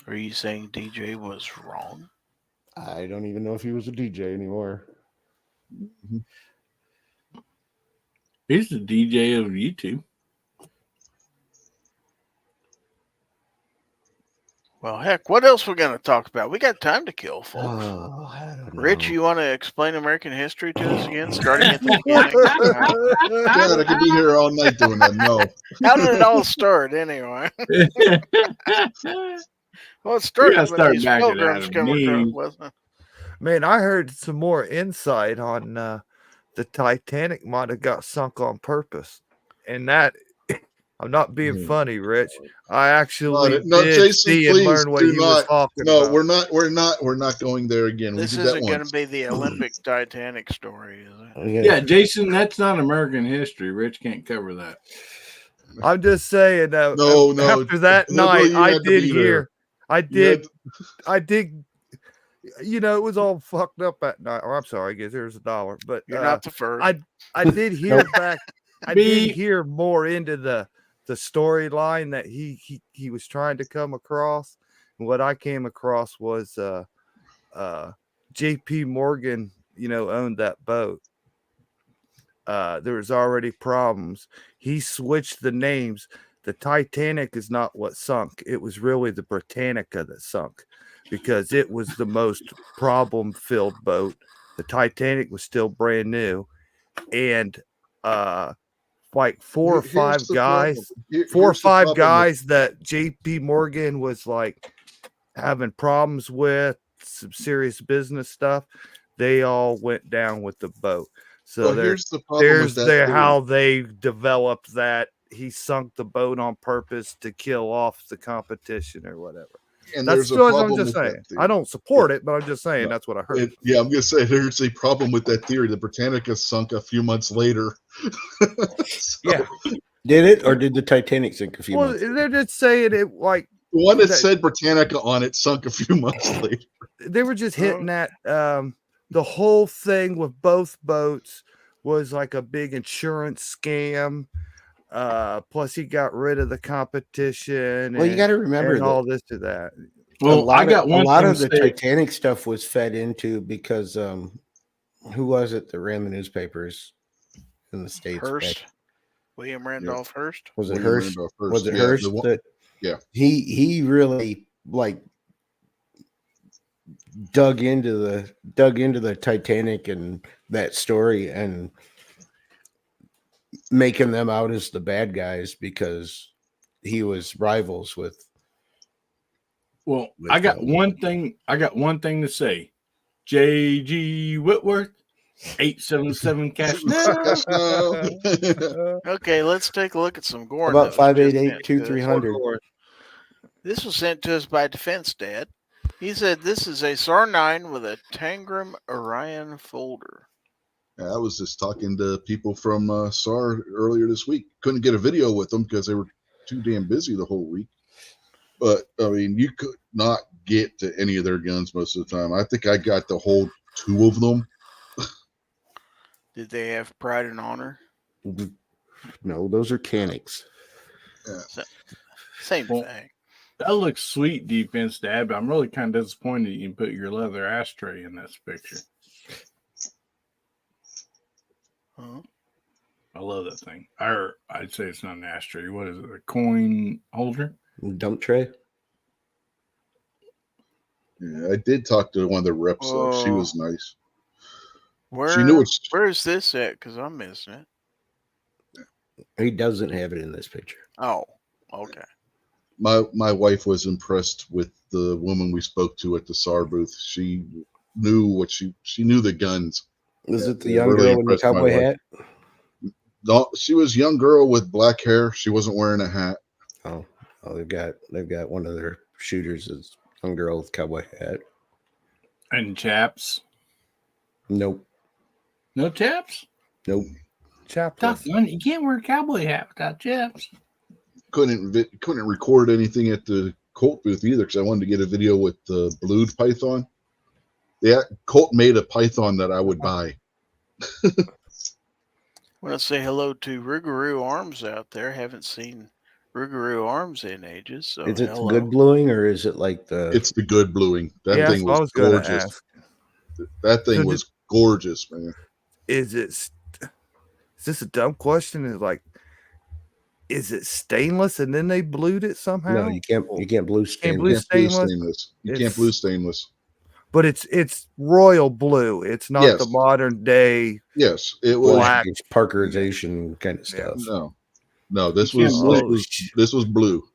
Are you saying DJ was wrong? I don't even know if he was a DJ anymore. He's the DJ of YouTube. Well, heck, what else we going to talk about? We got time to kill, folks. Oh, I don't know. Rich, you want to explain American history to us again, starting at the beginning? God, I could be here all night doing that. No. How did it all start, anyway? Well, it started gotta when start these back at pilgrims Adam came and across, Eve. wasn't it? Man, I heard some more insight on the Titanic might have got sunk on purpose, and that I'm not being funny, Rich. I actually No, did Jason, see and please learn what do he was not. talking No, about. we're not going there again. This we did that isn't going once. to be the Olympic Titanic story, is it? Yeah, Jason, that's not American history. Rich can't cover that. I'm just saying. No. After that Liberal, night, you I had to did be hear. I You did. had- I did. It was all fucked up that night. Oh, I'm sorry, I guess there's $1, but You're not the first. I did hear back. I Beep. did hear more into the storyline that he was trying to come across. And what I came across was JP Morgan, owned that boat. There was already problems. He switched the names. The Titanic is not what sunk. It was really the Britannica that sunk because it was the most problem-filled boat. The Titanic was still brand new. And like four or five guys that JP Morgan was like having problems with, some serious business stuff, they all went down with the boat. So here's the problem there's with that theory. how they developed that he sunk the boat on purpose to kill off the competition or whatever. And That's there's a what problem I'm just with saying. that theory. I don't support it, but I'm just saying that's what I heard. I'm going to say there's a problem with that theory. The Britannica sunk a few months later. Yeah. Did it, or did the Titanic sink a few Well, months? they're just saying it like The one that said Britannica on it sunk a few months later. they were just hitting at the whole thing with both boats was like a big insurance scam. Plus he got rid of the competition. Well, you got to remember and that all this to that. Well, I got one a lot thing of to the say. Titanic stuff was fed into because who was it that ran the newspapers in the States? Hearst. William Randolph Hearst. Was it William Hearst? Randolph Hearst. Was it Yeah, Hearst? Yeah. He really like dug into the Titanic and that story and making them out as the bad guys because he was rivals with. Well, I got one thing to say. J.G. Whitworth, 877 cash now. Okay, let's take a look at some gore. About notes just 588-2300. This was sent to us by Defense Dad. He said this is a SAR 9 with a Tangram Orion folder. I was just talking to people from SAR earlier this week. Couldn't get a video with them because they were too damn busy the whole week. But, I mean, you could not get to any of their guns most of the time. I think I got to hold 2 of them. Did they have pride and honor? No, those are Canics. Yeah. Same Well, thing. That looks sweet, Defense Dad, but I'm really kind of disappointed you put your leather ashtray in this picture. Huh? I love that thing. Or I'd say it's not an ashtray. What is it? A coin holder? Dump tray. Yeah, I did talk to one of the reps, though. She was nice. Where's this at? Because I'm missing it. He doesn't have it in this picture. Oh, okay. My wife was impressed with the woman we spoke to at the SAR booth. She knew she knew the guns. Was it the young girl in the cowboy hat? No, she was a young girl with black hair. She wasn't wearing a hat. Oh, they've got one of their shooters is young girl with cowboy hat. And chaps? Nope. No chaps? Nope. Chaps. You can't wear a cowboy hat without chaps. Couldn't record anything at the Colt booth either because I wanted to get a video with the blued python. Yeah, Colt made a python that I would buy. I want to say hello to Rougarou Arms out there. Haven't seen Rougarou Arms in ages. So is it the good bluing or is it like the? It's the good bluing. That thing was gorgeous. That thing was gorgeous, man. Is this a dumb question? Is it stainless and then they blued it somehow? No, you can't blue stainless. You can't blue stainless. But it's royal blue. It's not the modern day. Yes, it was black. It's Parkerization kind of stuff. No, this was blue.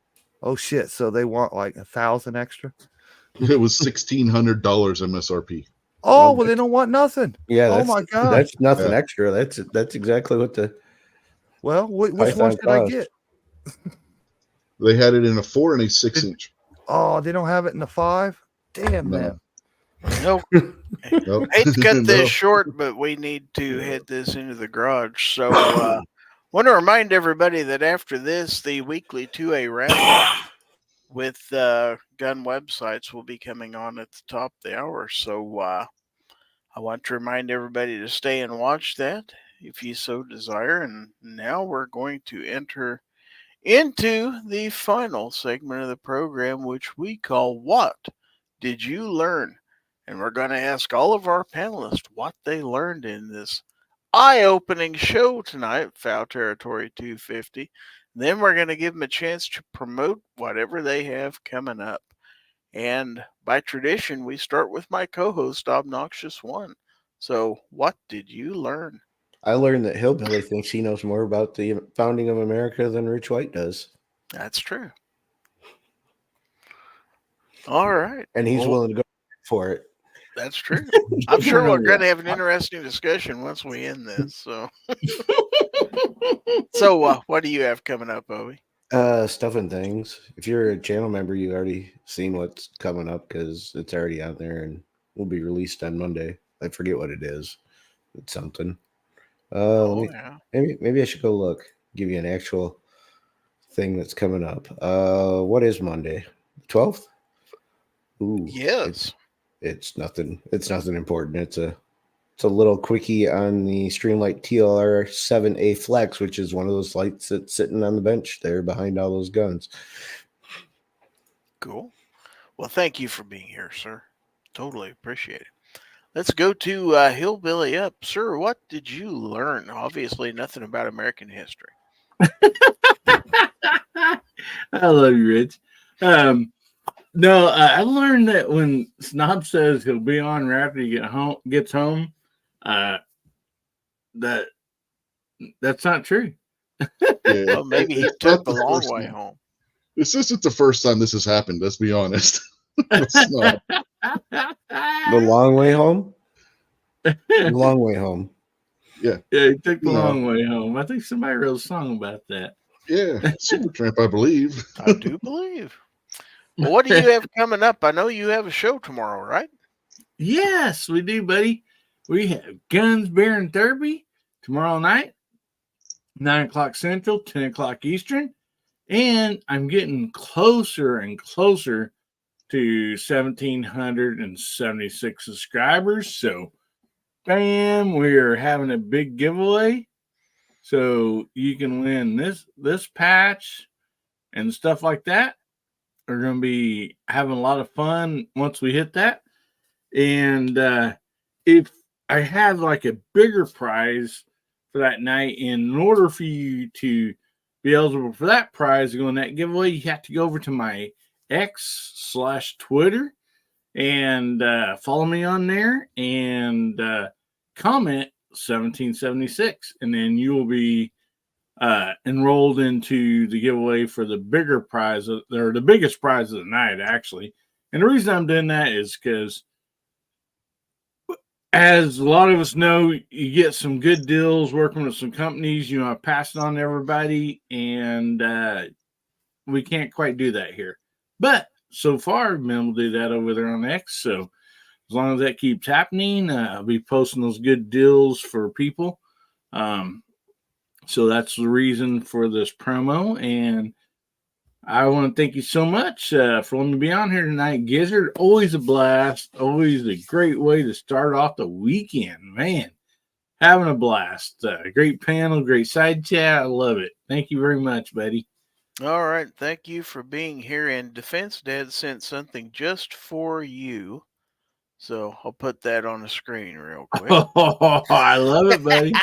Oh shit! So they want like 1,000 extra. It was $1,600 MSRP. Oh well, they don't want nothing. Yeah. Oh my god. That's nothing extra. That's exactly what the. Well, which ones did I get? They had it in a 4 and a 6 inch. Oh, they don't have it in a 5. Damn, man. Nope. Hate to cut this short, but we need to head this into the garage. So, want to remind everybody that after this, the weekly 2A roundup with gun websites will be coming on at the top of the hour. So, I want to remind everybody to stay and watch that. if you so desire. And now we're going to enter into the final segment of the program, which we call What Did You Learn? And we're going to ask all of our panelists what they learned in this eye-opening show tonight, Fowl Territory 250. Then we're going to give them a chance to promote whatever they have coming up. And by tradition, we start with my co-host, Obnoxious One. So, what did you learn? I learned that Hillbilly thinks he knows more about the founding of America than Rich White does. That's true. All right. And he's willing to go for it. That's true. I'm sure we're going to have an interesting discussion once we end this. So, what do you have coming up, Obi? Stuff and things. If you're a channel member, you already seen what's coming up because it's already out there and will be released on Monday. I forget what it is. It's something. Maybe I should go look. Give you an actual thing that's coming up. What is Monday? 12th? Ooh, yes. It's nothing. It's nothing important. It's a little quickie on the Streamlight TLR 7A Flex, which is one of those lights that's sitting on the bench there behind all those guns. Cool. Well, thank you for being here, sir. Totally appreciate it. Let's go to Hillbilly Up. Sir, what did you learn? Obviously, nothing about American history. I love you, Rich. No, I learned that when Snob says he'll be on right after he gets home, that's not true. Yeah. Well, maybe he took the long way home. This isn't the first time this has happened. Let's be honest. It's not. The long way home? The long way home. Yeah. Yeah, he took the long way home. I think somebody wrote a song about that. Yeah, Supertramp, I believe. I do believe. Well, what do you have coming up? I know you have a show tomorrow, right? Yes, we do, buddy. We have Guns, Beer, and Derby tomorrow night, 9 o'clock Central, 10 o'clock Eastern. And I'm getting closer and closer to 1,776 subscribers. So, bam, we're having a big giveaway. So you can win this patch and stuff like that. We're going to be having a lot of fun once we hit that. And if I have like a bigger prize for that night, in order for you to be eligible for that prize to go in that giveaway, you have to go over to my X/Twitter and follow me on there and comment 1776, and then you will be enrolled into the giveaway for the bigger prize, or the biggest prize of the night, actually. And the reason I'm doing that is because, as a lot of us know, you get some good deals working with some companies. You know, I pass it on to everybody, and we can't quite do that here. But so far, I've been able to do that over there on X. So as long as that keeps happening, I'll be posting those good deals for people. So that's the reason for this promo. And I want to thank you so much for letting me be on here tonight. Gizzard, always a blast. Always a great way to start off the weekend. Man, having a blast. Great panel, great side chat. I love it. Thank you very much, buddy. All right. Thank you for being here. And Defense Dad sent something just for you. So I'll put that on the screen real quick. Oh, I love it, buddy.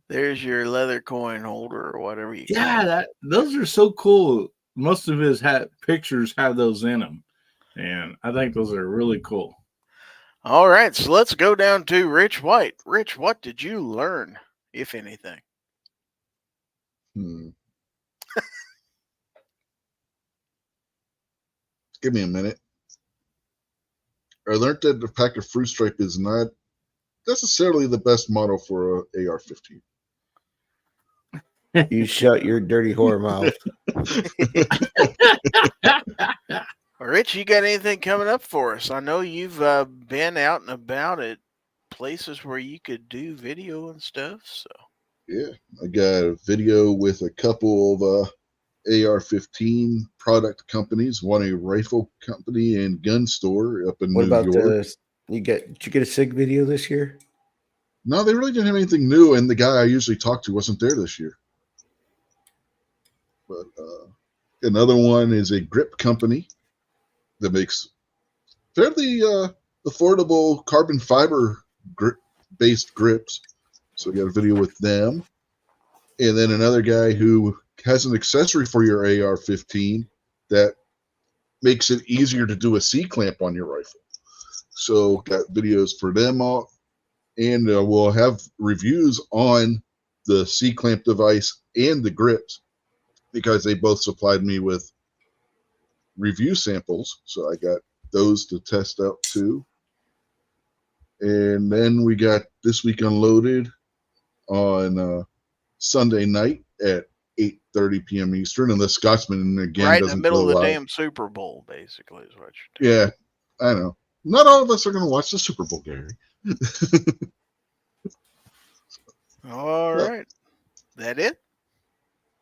There's your leather coin holder or whatever you call it. Yeah, those are so cool. Most of his pictures have those in them. And I think those are really cool. All right, so let's go down to Rich White. Rich, what did you learn, if anything? Give me a minute. I learned that the pack of fruit stripe is not necessarily the best model for a AR-15. You shut your dirty whore mouth. Rich, you got anything coming up for us? I know you've been out and about at places where you could do video and stuff. So yeah, I got a video with a couple of AR-15 product companies. One a rifle company and gun store up in New York. Did you get a SIG video this year? No, they really didn't have anything new, and the guy I usually talk to wasn't there this year. But another one is a grip company that makes fairly affordable carbon fiber based grips. So we got a video with them. And then another guy who has an accessory for your AR-15 that makes it easier to do a C-clamp on your rifle. So got videos for them all. And we'll have reviews on the C-clamp device and the grips because they both supplied me with review samples. So I got those to test out too. And then we got This Week Unloaded on Sunday night at 8:30 p.m. Eastern, and the Scotsman again Right in the doesn't middle go of the live. damn Super Bowl, basically, is what you're doing. Yeah, I know. Not all of us are going to watch the Super Bowl, Gary. All right. That it?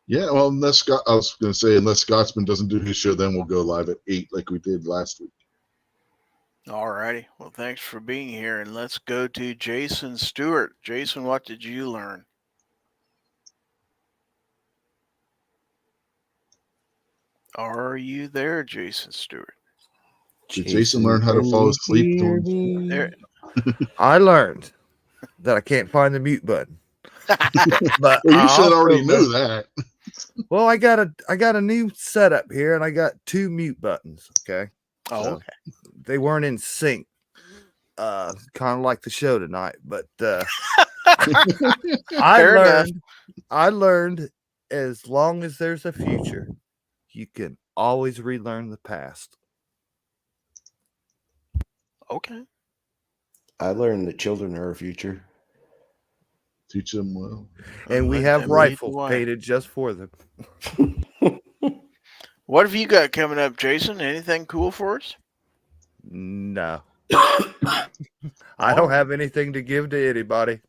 Yeah, well, unless I was going to say, unless Scotsman doesn't do his show, then we'll go live at 8 like we did last week. All righty. Well, thanks for being here, and let's go to Jason Stewart. Jason, what did you learn? Are you there, Jason Stewart? Did Jason learn how to fall asleep? There. I learned that I can't find the mute button. But Well, you I should also already knew learned- that. Well, I got a new setup here, and I got 2 mute buttons. Okay. Oh, So, okay. they weren't in sync. Kind of like the show tonight, but Fair enough. I learned as long as there's a future, you can always relearn the past. Okay. I learned that children are our future. Teach them well. And we Let have them lead the rifles way. painted just for them. What have you got coming up, Jason? Anything cool for us? No. I don't have anything to give to anybody.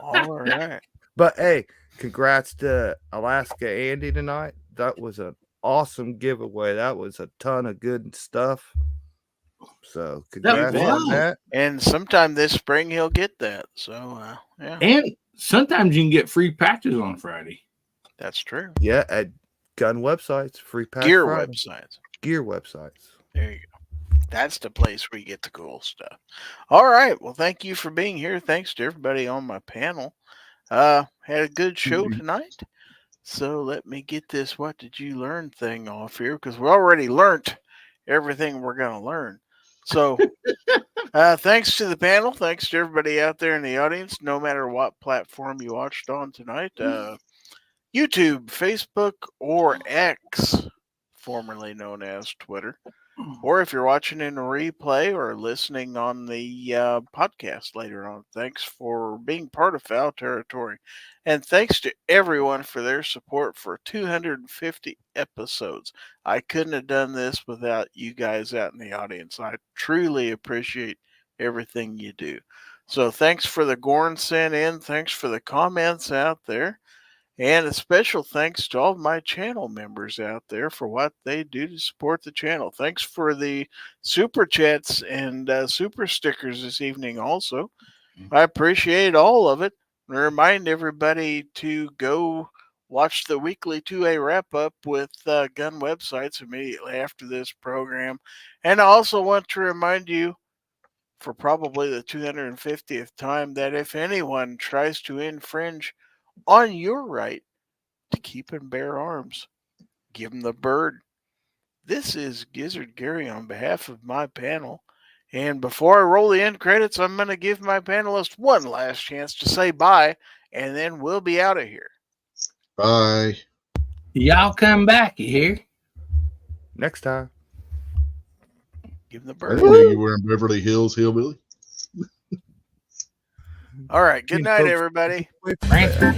All right. But hey, congrats to Alaska Andy tonight. That was an awesome giveaway. That was a ton of good stuff. So congrats was. on that. And sometime this spring he'll get that. So yeah, And sometimes you can get free patches on Friday. that's true. Yeah, at gun websites, free pass Gear Friday. websites. Gear websites. There you go. That's the place where you get the cool stuff. All right. Well, thank you for being here. Thanks to everybody on my panel. Had a good show tonight. So let me get this "What did you learn" thing off here, because we already learned everything we're going to learn. So thanks to the panel. Thanks to everybody out there in the audience, no matter what platform you watched on tonight. YouTube, Facebook, or X, formerly known as Twitter. Or if you're watching in a replay or listening on the podcast later on, thanks for being part of Fowl Territory. And thanks to everyone for their support for 250 episodes. I couldn't have done this without you guys out in the audience. I truly appreciate everything you do. So thanks for the Gorn sent in. Thanks for the comments out there. And a special thanks to all of my channel members out there for what they do to support the channel. Thanks for the super chats and super stickers this evening also. I appreciate all of it. I remind everybody to go watch the weekly 2A wrap-up with gun websites immediately after this program. And I also want to remind you, for probably the 250th time, that if anyone tries to infringe on your right to keep and bear arms, give them the bird. This is Gizzard Gary on behalf of my panel. And before I roll the end credits, I'm going to give my panelists one last chance to say bye, and then we'll be out of here. Bye. Y'all come back, you hear? Next time. Give them the I bird. didn't know you were in Beverly Hills, Hillbilly. All right. Good night, folks. everybody. Transfer.